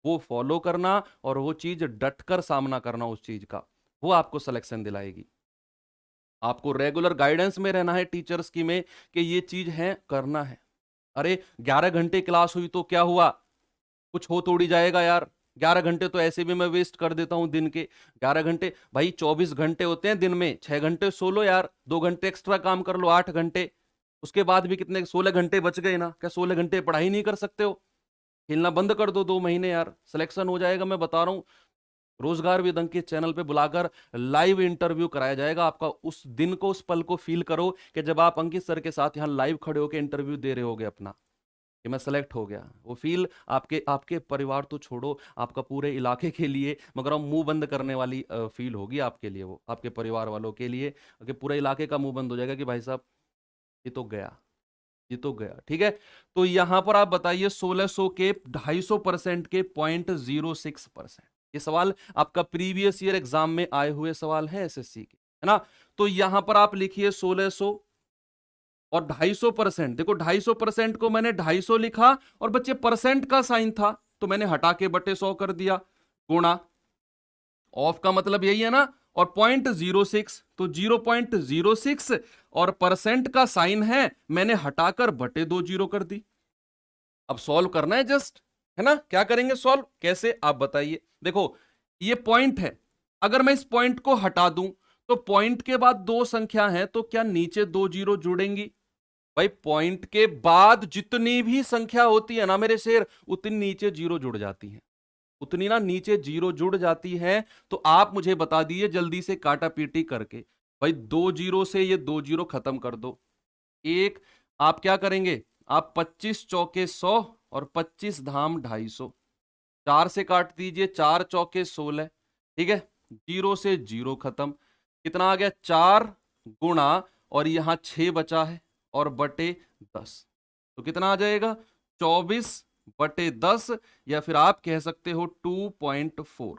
[SPEAKER 1] वो फॉलो करना, और वो चीज डटकर सामना करना उस चीज का, वो आपको सिलेक्शन दिलाएगी। आपको रेगुलर गाइडेंस में रहना है टीचर्स की में कि ये चीज है, करना है। अरे 11 घंटे क्लास हुई तो क्या हुआ, कुछ हो थोड़ी जाएगा यार। 11 घंटे तो ऐसे भी मैं वेस्ट कर देता हूं दिन के। 11 घंटे भाई, 24 घंटे होते हैं दिन में, 6 घंटे सो लो यार, 2 घंटे एक्स्ट्रा काम कर लो, 8 घंटे। उसके बाद भी कितने, 16 घंटे बच गए ना। क्या 16 घंटे पढ़ाई नहीं कर सकते हो? खेलना बंद कर दो 2 महीने यार, सिलेक्शन हो जाएगा। मैं बता रहा हूं, रोजगार विद अंकित चैनल पे बुलाकर लाइव इंटरव्यू कराया जाएगा आपका। उस दिन को, उस पल को फील करो कि जब आप अंकित सर के साथ यहाँ लाइव खड़े होकर इंटरव्यू दे रहे होगे अपना, कि मैं सेलेक्ट हो गया। वो फील आपके आपके परिवार तो छोड़ो, आपका पूरे इलाके के लिए, मगर हम मुंह बंद करने वाली फील होगी आपके लिए, वो आपके परिवार वालों के लिए, कि पूरे इलाके का मुंह बंद हो जाएगा कि भाई साहब ये तो गया, ये तो गया। ठीक है, तो यहां पर आप बताइए 1600 के 250% के 0.06%। ये सवाल आपका प्रीवियस ईयर एग्जाम में आए हुए सवाल है एसएससी के, है ना। तो यहां पर आप लिखिए 1600 और 250%। देखो 250% को मैंने 250 लिखा, और बच्चे परसेंट का साइन था तो मैंने हटा के बटे 100 कर दिया, गुणा, ऑफ का मतलब यही है ना, और 0.06 तो 0.06, और परसेंट का साइन है मैंने हटाकर बटे 2 जीरो कर दी। अब सॉल्व करना है जस्ट, है ना। क्या करेंगे सॉल्व, कैसे आप बताइए। देखो ये पॉइंट है, अगर मैं इस पॉइंट को हटा दूं तो पॉइंट के बाद दो संख्या है, तो क्या नीचे 2 जीरो जुड़ेंगी? भाई पॉइंट के बाद जितनी भी संख्या होती है ना मेरे शेर, उतनी नीचे जीरो जुड़ जाती है, उतनी ना नीचे जीरो जुड़ जाती है। तो आप मुझे बता दीजिए जल्दी से काटा पीटी करके, भाई 2 जीरो से ये 2 जीरो खत्म कर दो। एक आप क्या करेंगे, आप 25 चौके 100 और 25 धाम 250, 4 से काट दीजिए, 4 चौके 16। ठीक है, जीरो से जीरो खत्म, कितना आ गया 4 गुणा, और यहां 6 बचा है और बटे 10, तो कितना आ जाएगा 24/10, या फिर आप कह सकते हो 2.4।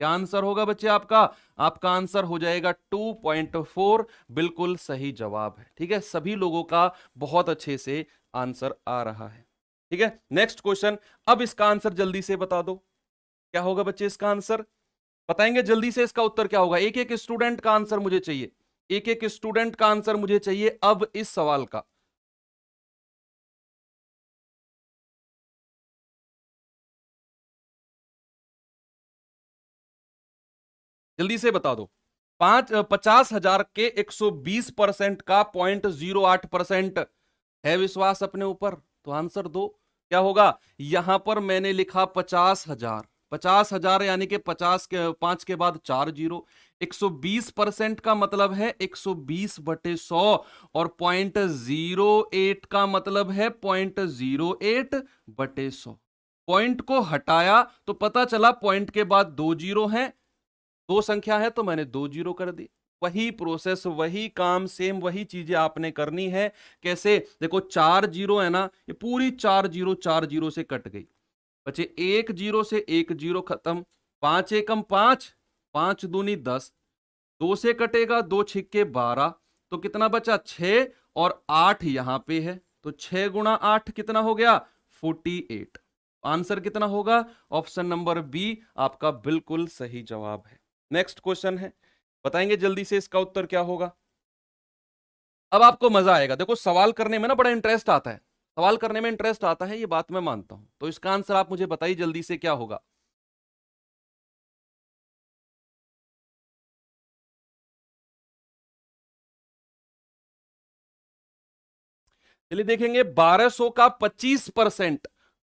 [SPEAKER 1] क्या आंसर होगा बच्चे आपका? आपका आंसर हो जाएगा 2.4, बिल्कुल सही जवाब है। ठीक है, सभी लोगों का बहुत अच्छे से आंसर आ रहा है। ठीक है, नेक्स्ट क्वेश्चन। अब इसका आंसर जल्दी से बता दो, क्या होगा बच्चे इसका आंसर? बताएंगे जल्दी से इसका उत्तर क्या होगा? एक एक स्टूडेंट का आंसर मुझे चाहिए, एक एक स्टूडेंट का आंसर मुझे चाहिए अब इस सवाल का। जल्दी से बता दो। 50,000 के 120% का 0.08% है विश्वास अपने ऊपर, तो आंसर दो। क्या होगा, यहां पर मैंने लिखा 50,000, 50,000 यानी कि 50 के 5 के बाद 4 जीरो। 120% का मतलब है 120/100, और 0.08 का मतलब है 0.08/100। पॉइंट को हटाया तो पता चला पॉइंट के बाद 2 जीरो हैं, दो संख्या है तो मैंने 2 जीरो कर दी। वही प्रोसेस, वही काम, सेम वही चीजें आपने करनी है। कैसे, देखो 4 जीरो है ना, ये पूरी 4 जीरो से कट गई, बचे 1 जीरो से 1 जीरो खत्म। 5 एकम 5, 5 दूनी 10, 2 से कटेगा 2 छिक्के 12, तो कितना बचा 6, और 8 यहां पे है, तो 6 गुणा 8 कितना हो गया 48। आंसर कितना होगा, ऑप्शन नंबर बी आपका बिल्कुल सही जवाब है। नेक्स्ट क्वेश्चन है, बताएंगे जल्दी से इसका उत्तर क्या होगा। अब आपको मजा आएगा, देखो सवाल करने में ना बड़ा इंटरेस्ट आता है, सवाल करने में इंटरेस्ट आता है, ये बात मैं मानता हूं। तो इसका आंसर आप मुझे बताइए जल्दी से क्या होगा। चलिए देखेंगे, 1200 का 25%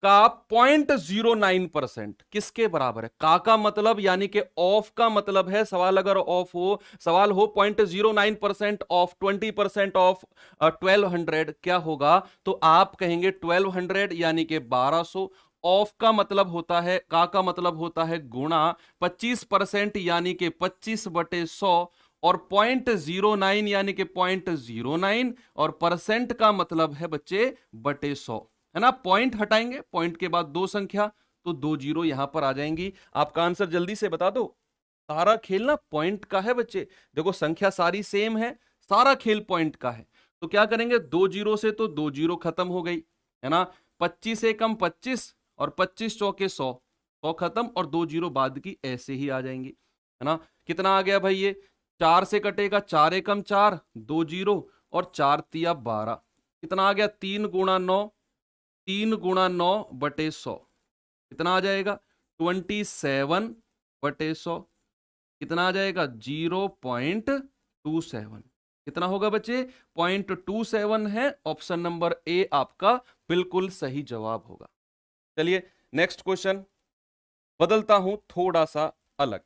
[SPEAKER 1] का 0.09% किसके बराबर है। का मतलब यानी कि ऑफ का मतलब है, सवाल अगर ऑफ हो, सवाल हो 0.09% ऑफ 20% ऑफ 1200 क्या होगा, तो आप कहेंगे 1200 यानी कि 1200। ऑफ का मतलब होता है, का मतलब होता है गुणा 25% यानी कि 25/100, और 0.09 यानी कि 0.09, और परसेंट का मतलब है बच्चे बटे 100, है ना। पॉइंट हटाएंगे, पॉइंट के बाद दो संख्या, तो 2 जीरो यहां पर आ जाएंगी। आपका आंसर जल्दी से बता दो। सारा खेल ना पॉइंट का है बच्चे, देखो संख्या सारी सेम है, सारा खेल पॉइंट का है। तो क्या करेंगे, 2 जीरो से तो 2 जीरो खत्म हो गई, है ना। 25 एकम 25, और 25 चौके 100, 100 खत्म, और 2 जीरो बाद की ऐसे ही आ जाएंगी, है ना। कितना आ गया भाई, ये 4 से कटेगा, 4 एकम 4, 2 जीरो, और 4 तिया 12, कितना आ गया 3 गुणा 9, 3 गुणा 9/100, कितना आ जाएगा 27/100, कितना आ जाएगा 0.27, कितना होगा बच्चे 0.27 है। ऑप्शन नंबर ए आपका बिल्कुल सही जवाब होगा। चलिए नेक्स्ट क्वेश्चन, बदलता हूं थोड़ा सा अलग।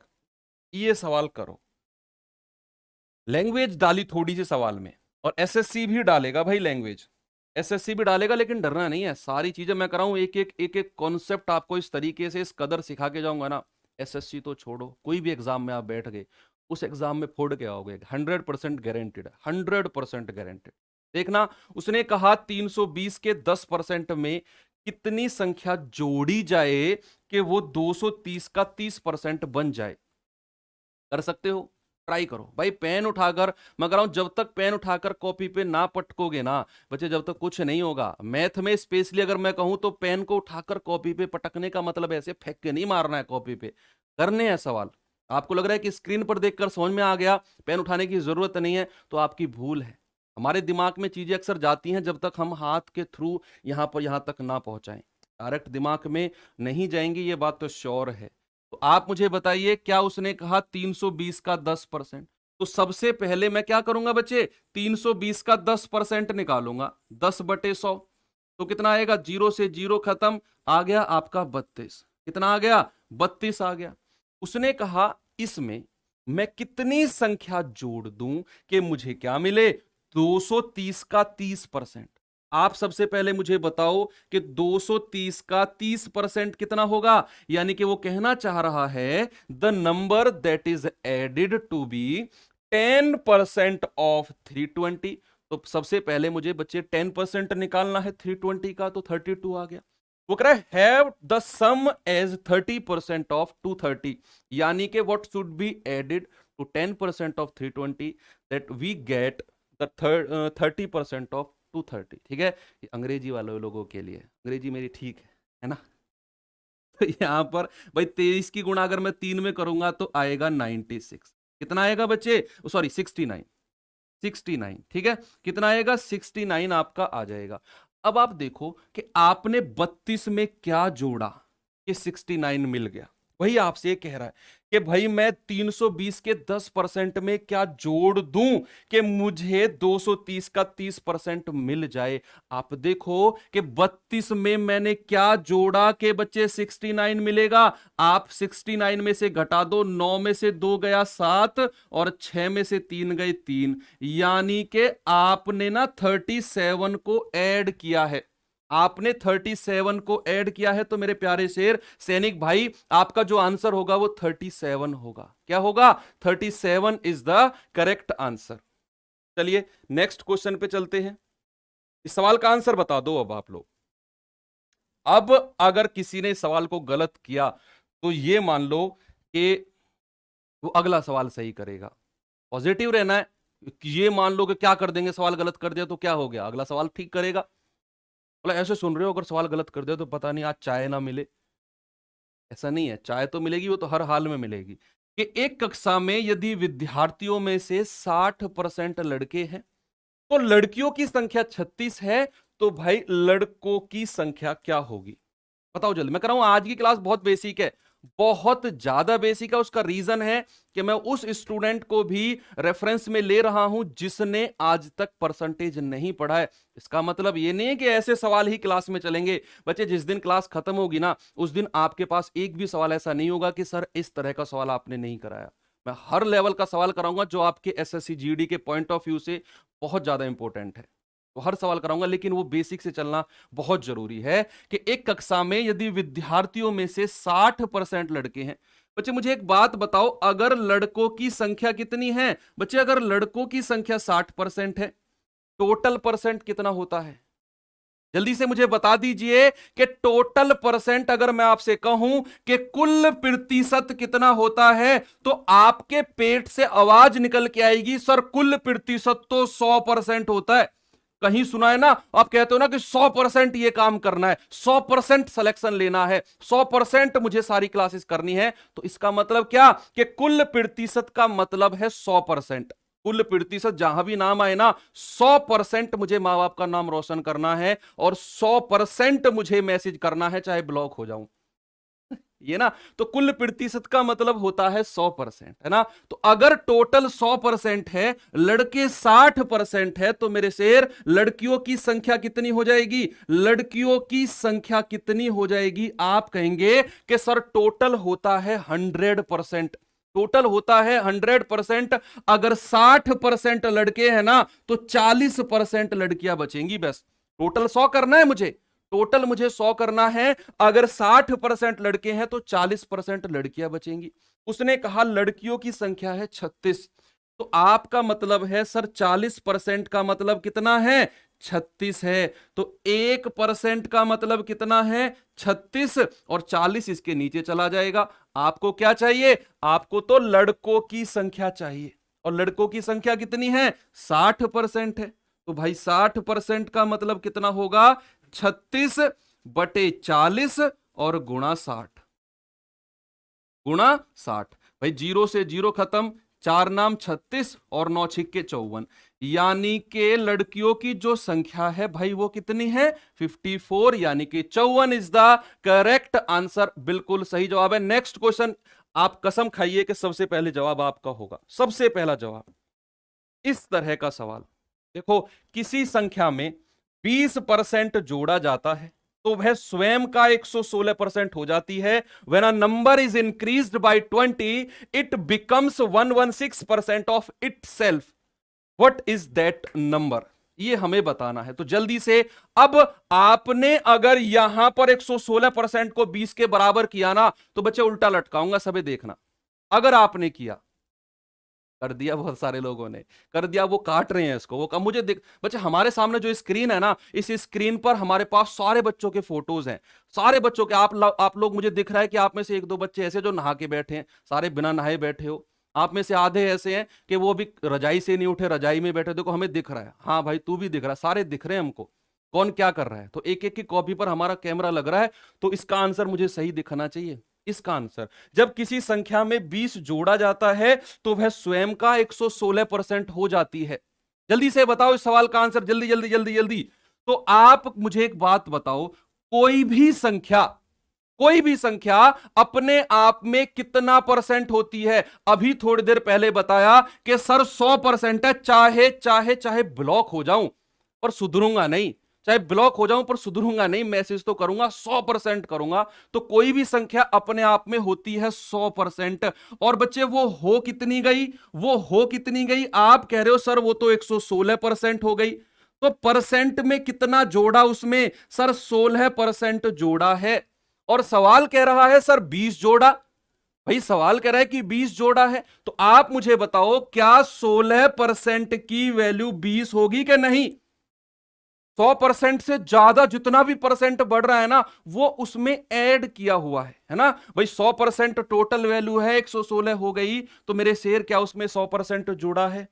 [SPEAKER 1] ये सवाल करो, लैंग्वेज डाली थोड़ी सी सवाल में, और एसएससी भी डालेगा भाई, लैंग्वेज एसएससी भी डालेगा, लेकिन डरना नहीं है, सारी चीजें मैं कराऊं, एक एक कॉन्सेप्ट आपको इस तरीके से इस कदर सिखा के जाऊंगा ना। एसएससी तो छोड़ो, कोई भी एग्जाम में आप बैठ गए, उस एग्जाम में फोड़ के आओगे, 100% गारंटेड, 100% गारंटेड। देखना, उसने कहा 320 के 10% में कितनी संख्या जोड़ी जाए कि वो 230 का 30% बन जाए। कर सकते हो, ट्राई करो भाई, पेन उठाकर, मैं कह रहा हूं जब तक पेन उठाकर कॉपी पे ना पटकोगे ना बच्चे, जब तक कुछ नहीं होगा। मैथ में स्पेशली अगर मैं कहूं तो पेन को उठाकर कॉपी पे पटकने का मतलब ऐसे फेंक के नहीं मारना है कॉपी पे, करने हैं सवाल। आपको लग रहा है कि स्क्रीन पर देखकर समझ में आ गया, पेन उठाने की जरूरत नहीं है, तो आपकी भूल है। हमारे दिमाग में चीजें अक्सर जाती हैं जब तक हम हाथ के थ्रू यहां तक ना पहुंचाएं, डायरेक्ट दिमाग में नहीं जाएंगी, ये बात तो श्योर है। तो आप मुझे बताइए, क्या उसने कहा 320 का 10%, तो सबसे पहले मैं क्या करूंगा बच्चे, 320 का 10% निकालूंगा, 10/100, तो कितना आएगा, जीरो से जीरो खत्म, आ गया आपका 32, कितना आ गया 32 आ गया। उसने कहा इसमें मैं कितनी संख्या जोड़ दूं कि मुझे क्या मिले, 230 का 30%। आप सबसे पहले मुझे बताओ कि 230 का 30% कितना होगा, यानी कि वो कहना चाह रहा है the number that is added to be 10% of 320। तो सबसे पहले मुझे बच्चे 10% निकालना है 320 का, तो 32 आ गया। वो कह रहा है have the sum as 30% of 230, यानी कि what should be added to 10% of 320 that we get the 30% of 230। ठीक है, ये अंग्रेजी वाले लोगों के लिए, अंग्रेजी मेरी ठीक है ना। तो यहां पर भाई 23 की गुणा अगर मैं 3 में करूंगा तो आएगा 96, कितना आएगा बच्चे, सॉरी 69, 69, ठीक है, कितना आएगा 69 आपका आ जाएगा। अब आप देखो कि आपने 32 में क्या जोड़ा कि 69 मिल गया, वही आपसे कह रहा है कि भाई मैं 320 के 10% में क्या जोड़ दूं कि मुझे 230 का 30% मिल जाए। आप देखो कि 32 में मैंने क्या जोड़ा कि बच्चे 69 मिलेगा। आप 69 में से घटा दो, 9 में से 2 गया 7 और 6 में से 3 गए 3, यानी कि आपने ना 37 को ऐड किया है। आपने 37 को ऐड किया है। तो मेरे प्यारे शेर सैनिक भाई, आपका जो आंसर होगा वो 37 होगा। क्या होगा? 37 इज द करेक्ट आंसर। चलिए नेक्स्ट क्वेश्चन पे चलते हैं। इस सवाल का आंसर बता दो अब आप लोग। अब अगर किसी ने सवाल को गलत किया तो ये मान लो कि वो अगला सवाल सही करेगा। पॉजिटिव रहना है। ये मान लो कि क्या कर देंगे, सवाल गलत कर दिया तो क्या हो गया, अगला सवाल ठीक करेगा। मतलब ऐसे सुन रहे हो, अगर सवाल गलत कर दिया तो पता नहीं आज चाय ना मिले। ऐसा नहीं है, चाय तो मिलेगी, वो तो हर हाल में मिलेगी। कि एक कक्षा में यदि विद्यार्थियों में से 60% लड़के हैं तो लड़कियों की संख्या 36 है, तो भाई लड़कों की संख्या क्या होगी? बताओ जल्दी। मैं कह रहा हूं आज की क्लास बहुत बेसिक है, बहुत ज्यादा बेसिक है। उसका रीजन है कि मैं उस स्टूडेंट को भी रेफरेंस में ले रहा हूं जिसने आज तक परसेंटेज नहीं पढ़ा है। इसका मतलब ये नहीं है कि ऐसे सवाल ही क्लास में चलेंगे। बच्चे जिस दिन क्लास खत्म होगी ना, उस दिन आपके पास एक भी सवाल ऐसा नहीं होगा कि सर इस तरह का सवाल आपने नहीं कराया। मैं हर लेवल का सवाल कराऊंगा जो आपके एसएससी जीडी के पॉइंट ऑफ व्यू से बहुत ज्यादा इंपॉर्टेंट है। तो हर सवाल कराऊंगा, लेकिन वो बेसिक से चलना बहुत जरूरी है। कि एक कक्षा में यदि विद्यार्थियों में से 60% लड़के हैं। बच्चे मुझे एक बात बताओ, अगर लड़कों की संख्या कितनी है? बच्चे अगर लड़कों की संख्या 60% है, टोटल परसेंट कितना होता है? जल्दी से मुझे बता दीजिए कि टोटल परसेंट अगर मैं आपसे कहूं कि कुल प्रतिशत कितना होता है, तो आपके पेट से आवाज निकल के आएगी, सर कुल प्रतिशत तो 100% होता है। कहीं सुना है ना? आप कहते हो ना कि 100% ये काम करना है, 100% सिलेक्शन लेना है, 100% मुझे सारी क्लासेस करनी है। तो इसका मतलब क्या कि कुल प्रतिशत का मतलब है 100%। कुल प्रतिशत जहां भी नाम आए ना, 100% मुझे मां बाप का नाम रोशन करना है और 100% मुझे मैसेज करना है, चाहे ब्लॉक हो जाऊं। ये ना, तो कुल प्रतिशत का मतलब होता है 100%, है ना? तो अगर टोटल 100% है, लड़के 60% है, तो मेरे शेर लड़कियों की संख्या कितनी हो जाएगी? लड़कियों की संख्या कितनी हो जाएगी? आप कहेंगे कि सर टोटल होता है 100%। टोटल होता है 100%। अगर 60% लड़के हैं ना, तो 40% लड़कियां बचेंगी। बस टोटल 100 करना है मुझे, टोटल मुझे 100 करना है। अगर 60% लड़के हैं तो 40% लड़कियां बचेंगी। उसने कहा लड़कियों की संख्या है 36, तो आपका मतलब है सर 40% का मतलब कितना है? 36 है। तो 1% का मतलब कितना है? 36, और 40 इसके नीचे चला जाएगा। आपको क्या चाहिए? आपको तो लड़कों की संख्या चाहिए, और लड़कों की संख्या कितनी है? 60% है। तो भाई 60% का मतलब कितना होगा? 36/40 और गुणा 60, गुणा 60। भाई जीरो से जीरो खत्म, चार नाम 36 और 9 छिक्के 54, यानी कि लड़कियों की जो संख्या है भाई वो कितनी है? 54, यानी कि 54 इज द करेक्ट आंसर। बिल्कुल सही जवाब है। नेक्स्ट क्वेश्चन, आप कसम खाइए कि सबसे पहले जवाब आपका होगा, सबसे पहला जवाब। इस तरह का सवाल देखो, किसी संख्या में 20% जोड़ा जाता है तो वह स्वयं का 116% हो जाती है। When a number is increased by 20, it becomes 116% of it self. What is that number? ये हमें बताना है। तो जल्दी से, अब आपने अगर यहां पर 116% को 20 के बराबर किया ना, तो बच्चे उल्टा लटकाऊंगा, सभी देखना। अगर आपने किया, कर दिया, बहुत सारे लोगों ने कर दिया, वो काट रहे हैं इसको, वो कम मुझे देख। बच्चे हमारे सामने जो स्क्रीन है ना, इस स्क्रीन पर हमारे पास सारे बच्चों के फोटोज हैं, सारे बच्चों के। आप लोग, मुझे दिख रहा है कि आप में से एक दो बच्चे ऐसे जो नहा के बैठे हैं, सारे बिना नहाए बैठे हो। आप में से आधे ऐसे हैं कि वो भी रजाई से नहीं उठे, रजाई में बैठे। देखो हमें दिख रहा है, हाँ भाई तू भी दिख रहा है, सारे दिख रहे हैं हमको कौन क्या कर रहा है। तो एक एक की कॉपी पर हमारा कैमरा लग रहा है। तो इसका आंसर मुझे सही दिखना चाहिए। इसका आंसर, जब किसी संख्या में 20 जोड़ा जाता है तो वह स्वयं का 116% हो जाती है। जल्दी से बताओ इस सवाल का आंसर, जल्दी जल्दी जल्दी जल्दी। तो आप मुझे एक बात बताओ, कोई भी संख्या कोई भी संख्या अपने आप में कितना परसेंट होती है? अभी थोड़ी देर पहले बताया कि सर 100% है, चाहे चाहे चाहे ब्लॉक हो जाऊं पर सुधरूंगा नहीं, चाहे ब्लॉक हो जाऊं पर सुधरूंगा नहीं, मैसेज तो करूंगा, 100% करूंगा। तो कोई भी संख्या अपने आप में होती है 100%। और बच्चे वो हो कितनी गई? वो हो कितनी गई? आप कह रहे हो सर वो तो 116% हो गई। तो परसेंट में कितना जोड़ा उसमें? सर 16% जोड़ा है। और सवाल कह रहा है सर 20 जोड़ा। भाई सवाल कह रहा है कि 20 जोड़ा है, तो आप मुझे बताओ क्या 16% की वैल्यू 20 होगी कि नहीं? 100% से ज्यादा जितना भी परसेंट बढ़ रहा है ना, वो उसमें ऐड किया हुआ है ना। भाई 100% टोटल वैल्यू है, 116 हो गई, तो मेरे शेर क्या उसमें 100% जुड़ा है?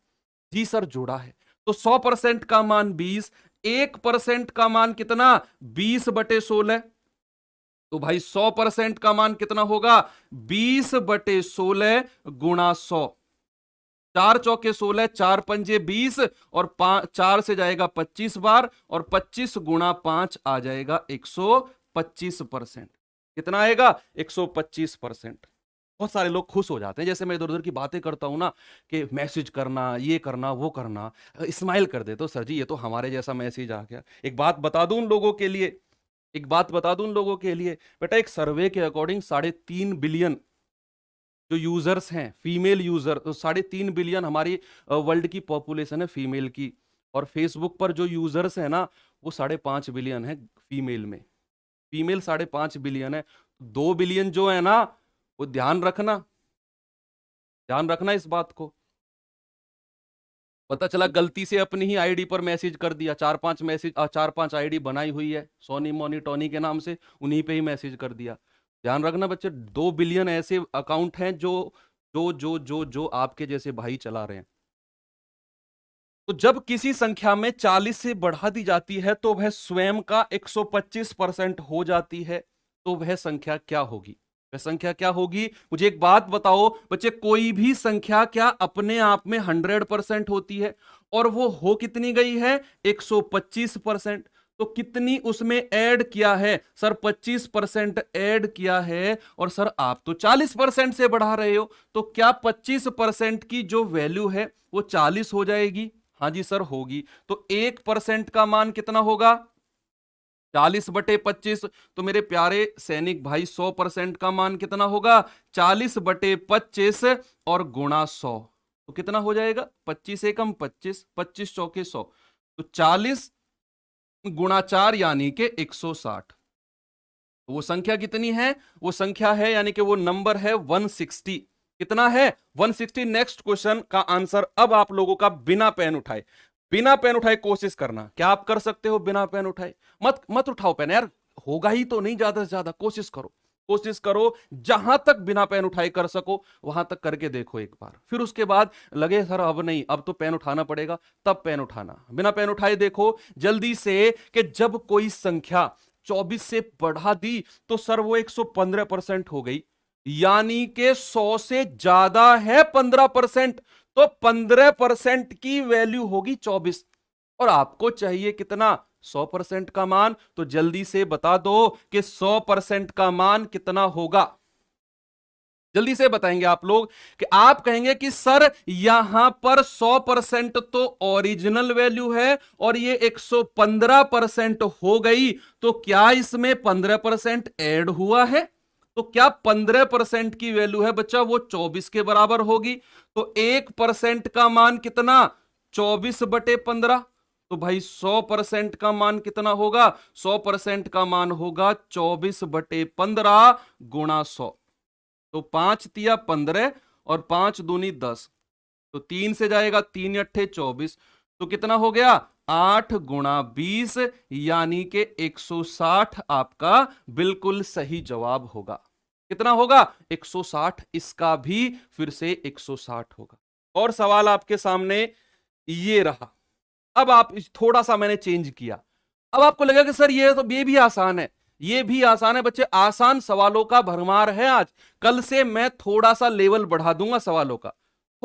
[SPEAKER 1] जी सर जुड़ा है। तो 100% का मान 20, 1% का मान कितना? 20/16। तो भाई 100% का मान कितना होगा? 20/16 गुणा 100। 4 × 4 = 16, 4 × 5 = 20, और 4 से जाएगा 25 बार, और 25 × 5 आ जाएगा 125%। कितना आएगा? 125%। बहुत सारे लोग खुश हो जाते हैं, जैसे मैं इधर उधर की बातें करता हूं ना, कि मैसेज करना, ये करना, वो करना, स्माइल कर दे तो सर जी ये तो हमारे जैसा मैसेज आ गया। एक बात बता दूं उन लोगों के लिए, एक बात बता दूं उन लोगों के लिए, बेटा एक सर्वे के अकॉर्डिंग 3.5 बिलियन जो यूजर्स हैं फीमेल यूजर, तो 3.5 बिलियन हमारी वर्ल्ड की पॉपुलेशन है फीमेल की। और फेसबुक पर जो यूजर्स हैं ना, वो 5.5 बिलियन है फीमेल में। फीमेल 5.5 बिलियन है। 2 बिलियन जो है ना, वो ध्यान रखना, ध्यान रखना इस बात को। पता चला गलती से अपनी ही आईडी पर मैसेज कर दिया, 4-5 आईडी बनाई हुई है सोनी मोनी टोनी के नाम से, उन्हीं पे ही मैसेज कर दिया। ध्यान रखना बच्चे, 2 बिलियन ऐसे अकाउंट हैं जो जो जो जो जो आपके जैसे भाई चला रहे हैं। तो जब किसी संख्या में 40 से बढ़ा दी जाती है तो वह स्वयं का 125% हो जाती है। तो वह संख्या क्या होगी? वह संख्या क्या होगी? मुझे एक बात बताओ बच्चे, कोई भी संख्या क्या अपने आप में 100% होती है? और वो हो कितनी गई है? 125%। तो कितनी उसमें ऐड किया है? सर 25% ऐड किया है, और सर आप तो 40% से बढ़ा रहे हो, तो क्या 25% की जो वैल्यू है वो 40 हो जाएगी? हाँ जी सर होगी। तो 1% का मान कितना होगा? 40/25। तो मेरे प्यारे सैनिक भाई 100% का मान कितना होगा? 40/25 और गुणा 100। तो कितना हो जाएगा? 25 एकम 25, 25 चौके 100, तो 40 गुणा 4 यानी कि 160। तो वो संख्या कितनी है? वो संख्या है यानी कि वो नंबर है 160। कितना है? 160। नेक्स्ट क्वेश्चन का आंसर अब आप लोगों का बिना पेन उठाए, बिना पेन उठाए कोशिश करना। क्या आप कर सकते हो बिना पेन उठाए? मत मत उठाओ पेन यार, होगा ही तो नहीं, ज्यादा से ज्यादा कोशिश करो, कोशिश करो जहां तक बिना पेन उठाए कर सको वहां तक करके देखो एक बार। फिर उसके बाद लगे सर अब नहीं, अब तो पेन उठाना पड़ेगा, तब पेन उठाना। बिना पेन उठाए देखो जल्दी से कि जब कोई संख्या 24 से बढ़ा दी तो सर वो 115% हो गई, यानी कि 100 से ज्यादा है 15%, तो 15% की वैल्यू होगी 24। और आपको चाहिए कितना? 100% का मान। तो जल्दी से बता दो कि 100% का मान कितना होगा? जल्दी से बताएंगे आप लोग कि आप कहेंगे कि सर यहां पर 100% तो ओरिजिनल वैल्यू है और ये 115% हो गई, तो क्या इसमें 15% ऐड हुआ है? तो क्या 15% की वैल्यू है बच्चा वो 24 के बराबर होगी? तो 1% का मान कितना? 24/15। तो भाई 100% का मान कितना होगा? 100% का मान होगा 24/15 गुणा 100। तो 5 तिया 15 और 5 दूनी 10, तो 3 से जाएगा, 3 अट्ठे 24, तो कितना हो गया? 8 गुणा 20 यानी कि 160 आपका बिल्कुल सही जवाब होगा। कितना होगा? 160। इसका भी फिर से 160 होगा। और सवाल आपके सामने ये रहा। अब आप थोड़ा सा मैंने चेंज किया। अब आपको लगा कि सर ये भी आसान है, ये भी आसान है। बच्चे आसान सवालों का भरमार है आज, कल से मैं थोड़ा सा लेवल बढ़ा दूंगा सवालों का,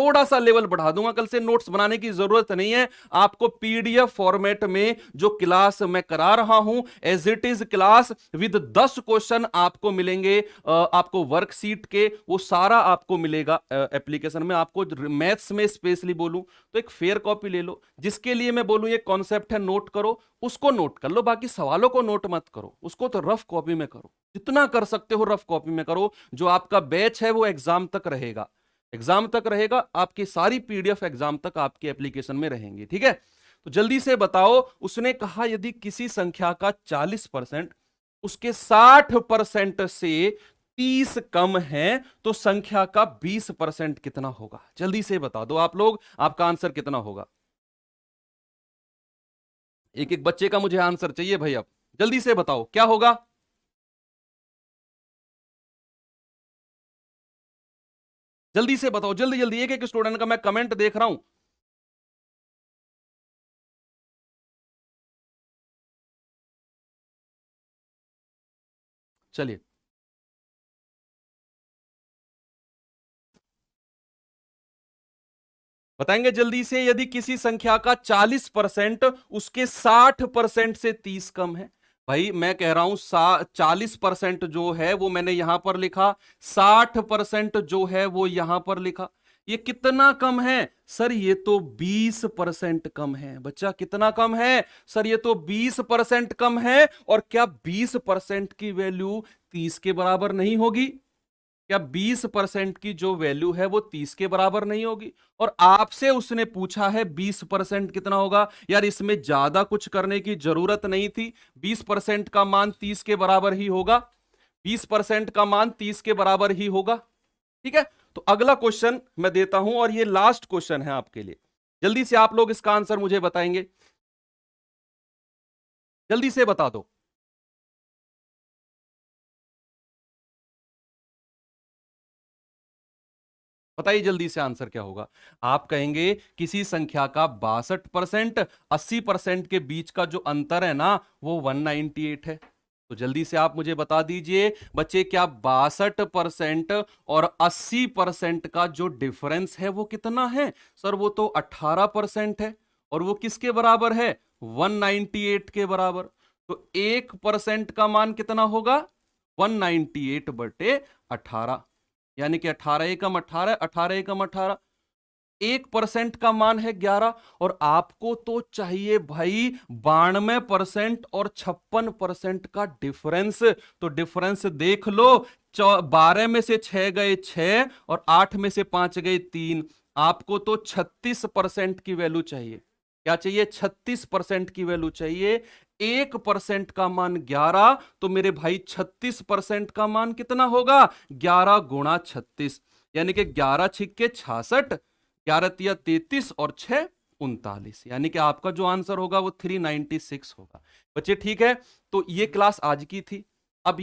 [SPEAKER 1] थोड़ा सा लेवल बढ़ा दूंगा, कल से नोट्स बनाने की जरूरत नहीं है। आपको पीडीएफ फॉर्मेट में जो क्लास मैं करा रहा हूं, as it is class with 10 question आपको मिलेंगे, आपको वर्कशीट के, वो सारा आपको मिलेगा एप्लीकेशन में। आपको मैथ्स में स्पेशली बोलूं तो एक फेयर कॉपी ले लो, जिसके लिए मैं बोलूं ये कॉन्सेप्ट है नोट करो, उसको नोट कर लो, बाकी सवालों को नोट मत करो, उसको तो रफ कॉपी में करो, जितना कर सकते हो रफ कॉपी में करो। जो आपका बैच है वो एग्जाम तक रहेगा, एग्जाम तक रहेगा, आपकी सारी पीडीएफ एग्जाम तक आपके एप्लीकेशन में रहेंगी, ठीक है। तो जल्दी से बताओ, उसने कहा यदि किसी संख्या का 40% उसके 60% से 30 कम है तो संख्या का 20% कितना होगा? जल्दी से बता दो आप लोग, आपका आंसर कितना होगा? एक एक बच्चे का मुझे आंसर चाहिए भाई, अब जल्दी से बताओ क्या होगा। जल्दी से बताओ, जल्दी जल्दी, एक एक स्टूडेंट का मैं कमेंट देख रहा हूं। चलिए बताएंगे जल्दी से, यदि किसी संख्या का 40% उसके 60% से 30 कम है। भाई मैं कह रहा हूं 40% जो है वो मैंने यहां पर लिखा, 60% जो है वो यहां पर लिखा। ये कितना कम है सर? ये तो 20% कम है। बच्चा कितना कम है सर? ये तो 20% कम है। और क्या 20% की वैल्यू 30 के बराबर नहीं होगी? क्या 20% की जो वैल्यू है वो 30 के बराबर नहीं होगी? और आपसे उसने पूछा है 20% कितना होगा। यार इसमें ज्यादा कुछ करने की जरूरत नहीं थी, 20% का मान 30 के बराबर ही होगा, 20% का मान 30 के बराबर ही होगा, ठीक है। तो अगला क्वेश्चन मैं देता हूं और ये लास्ट क्वेश्चन है आपके लिए। जल्दी से आप लोग इसका आंसर मुझे बताएंगे, जल्दी से बता दो। बताइए जल्दी से आंसर क्या होगा। आप कहेंगे किसी संख्या का 62% 80% के बीच का जो अंतर है ना वो 198 है। तो जल्दी से आप मुझे बता दीजिए बच्चे, क्या 62% और 80% का जो डिफरेंस है वो कितना है? सर वो तो 18% है। और वो किसके बराबर है? 198 के बराबर। तो 1% का मान कितना होगा? 198/18, यानी कि 18 एकम 18, 18 एकम 18, 1% का मान है 11। और आपको तो चाहिए भाई 92% और 56% का डिफरेंस। तो डिफरेंस देख लो, 12 में से 6 गए 6 और 8 में से 5 गए 3। आपको तो 36% की वैल्यू चाहिए। क्या चाहिए? 36% की वैल्यू चाहिए। 1% का मान 11, तो मेरे भाई 36% का मान कितना होगा? 11 गुणा 36, यानी कि 11 छिक्के 66, 11 तिया 33 और 6 39, यानी कि आपका जो आंसर होगा वो 396 होगा। बच्चे ठीक है, तो ये क्लास आज की थी। अब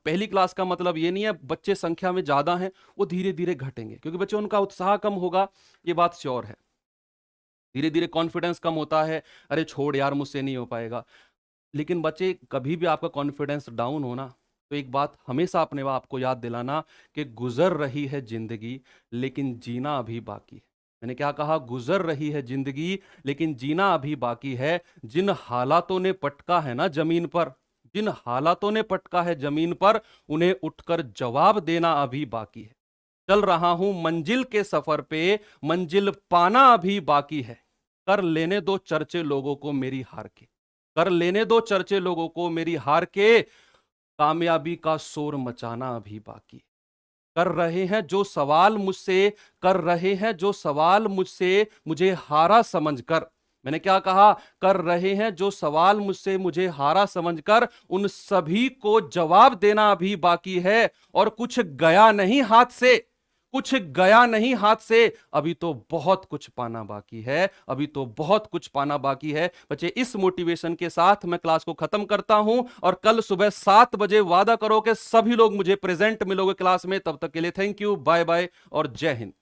[SPEAKER 1] पहली क्लास का मतलब ये नहीं है बच्चे संख्या में ज्यादा हैं वो धीरे धीरे घटेंगे, क्योंकि बच्चे उनका उत्साह कम होगा, ये बात श्योर है। धीरे धीरे कॉन्फिडेंस कम होता है, अरे छोड़ यार मुझसे नहीं हो पाएगा। लेकिन बच्चे कभी भी आपका कॉन्फिडेंस डाउन होना तो एक बात हमेशा अपने आपको याद दिलाना कि गुजर रही है जिंदगी लेकिन जीना अभी बाकी है। मैंने क्या कहा? गुजर रही है जिंदगी लेकिन जीना अभी बाकी है। जिन हालातों ने पटका है ना जमीन पर, जिन हालातों ने पटका है जमीन पर, उन्हें उठकर जवाब देना अभी बाकी है। चल रहा हूं मंजिल के सफर पे, मंजिल पाना अभी बाकी है। कर लेने दो चर्चे लोगों को मेरी हार के, कर लेने दो चर्चे लोगों को मेरी हार के, कामयाबी का शोर मचाना अभी बाकी है। कर रहे हैं जो सवाल मुझसे, कर रहे हैं जो सवाल मुझसे, मुझे हारा समझकर। मैंने क्या कहा? कर रहे हैं जो सवाल मुझसे, मुझे हारा समझकर, उन सभी को जवाब देना अभी बाकी है। और कुछ गया नहीं हाथ से, कुछ गया नहीं हाथ से, अभी तो बहुत कुछ पाना बाकी है, अभी तो बहुत कुछ पाना बाकी है। बच्चे इस मोटिवेशन के साथ मैं क्लास को खत्म करता हूं और कल सुबह 7 बजे वादा करो कि सभी लोग मुझे प्रेजेंट मिलोगे क्लास में। तब तक के लिए थैंक यू, बाय बाय और जय हिंद।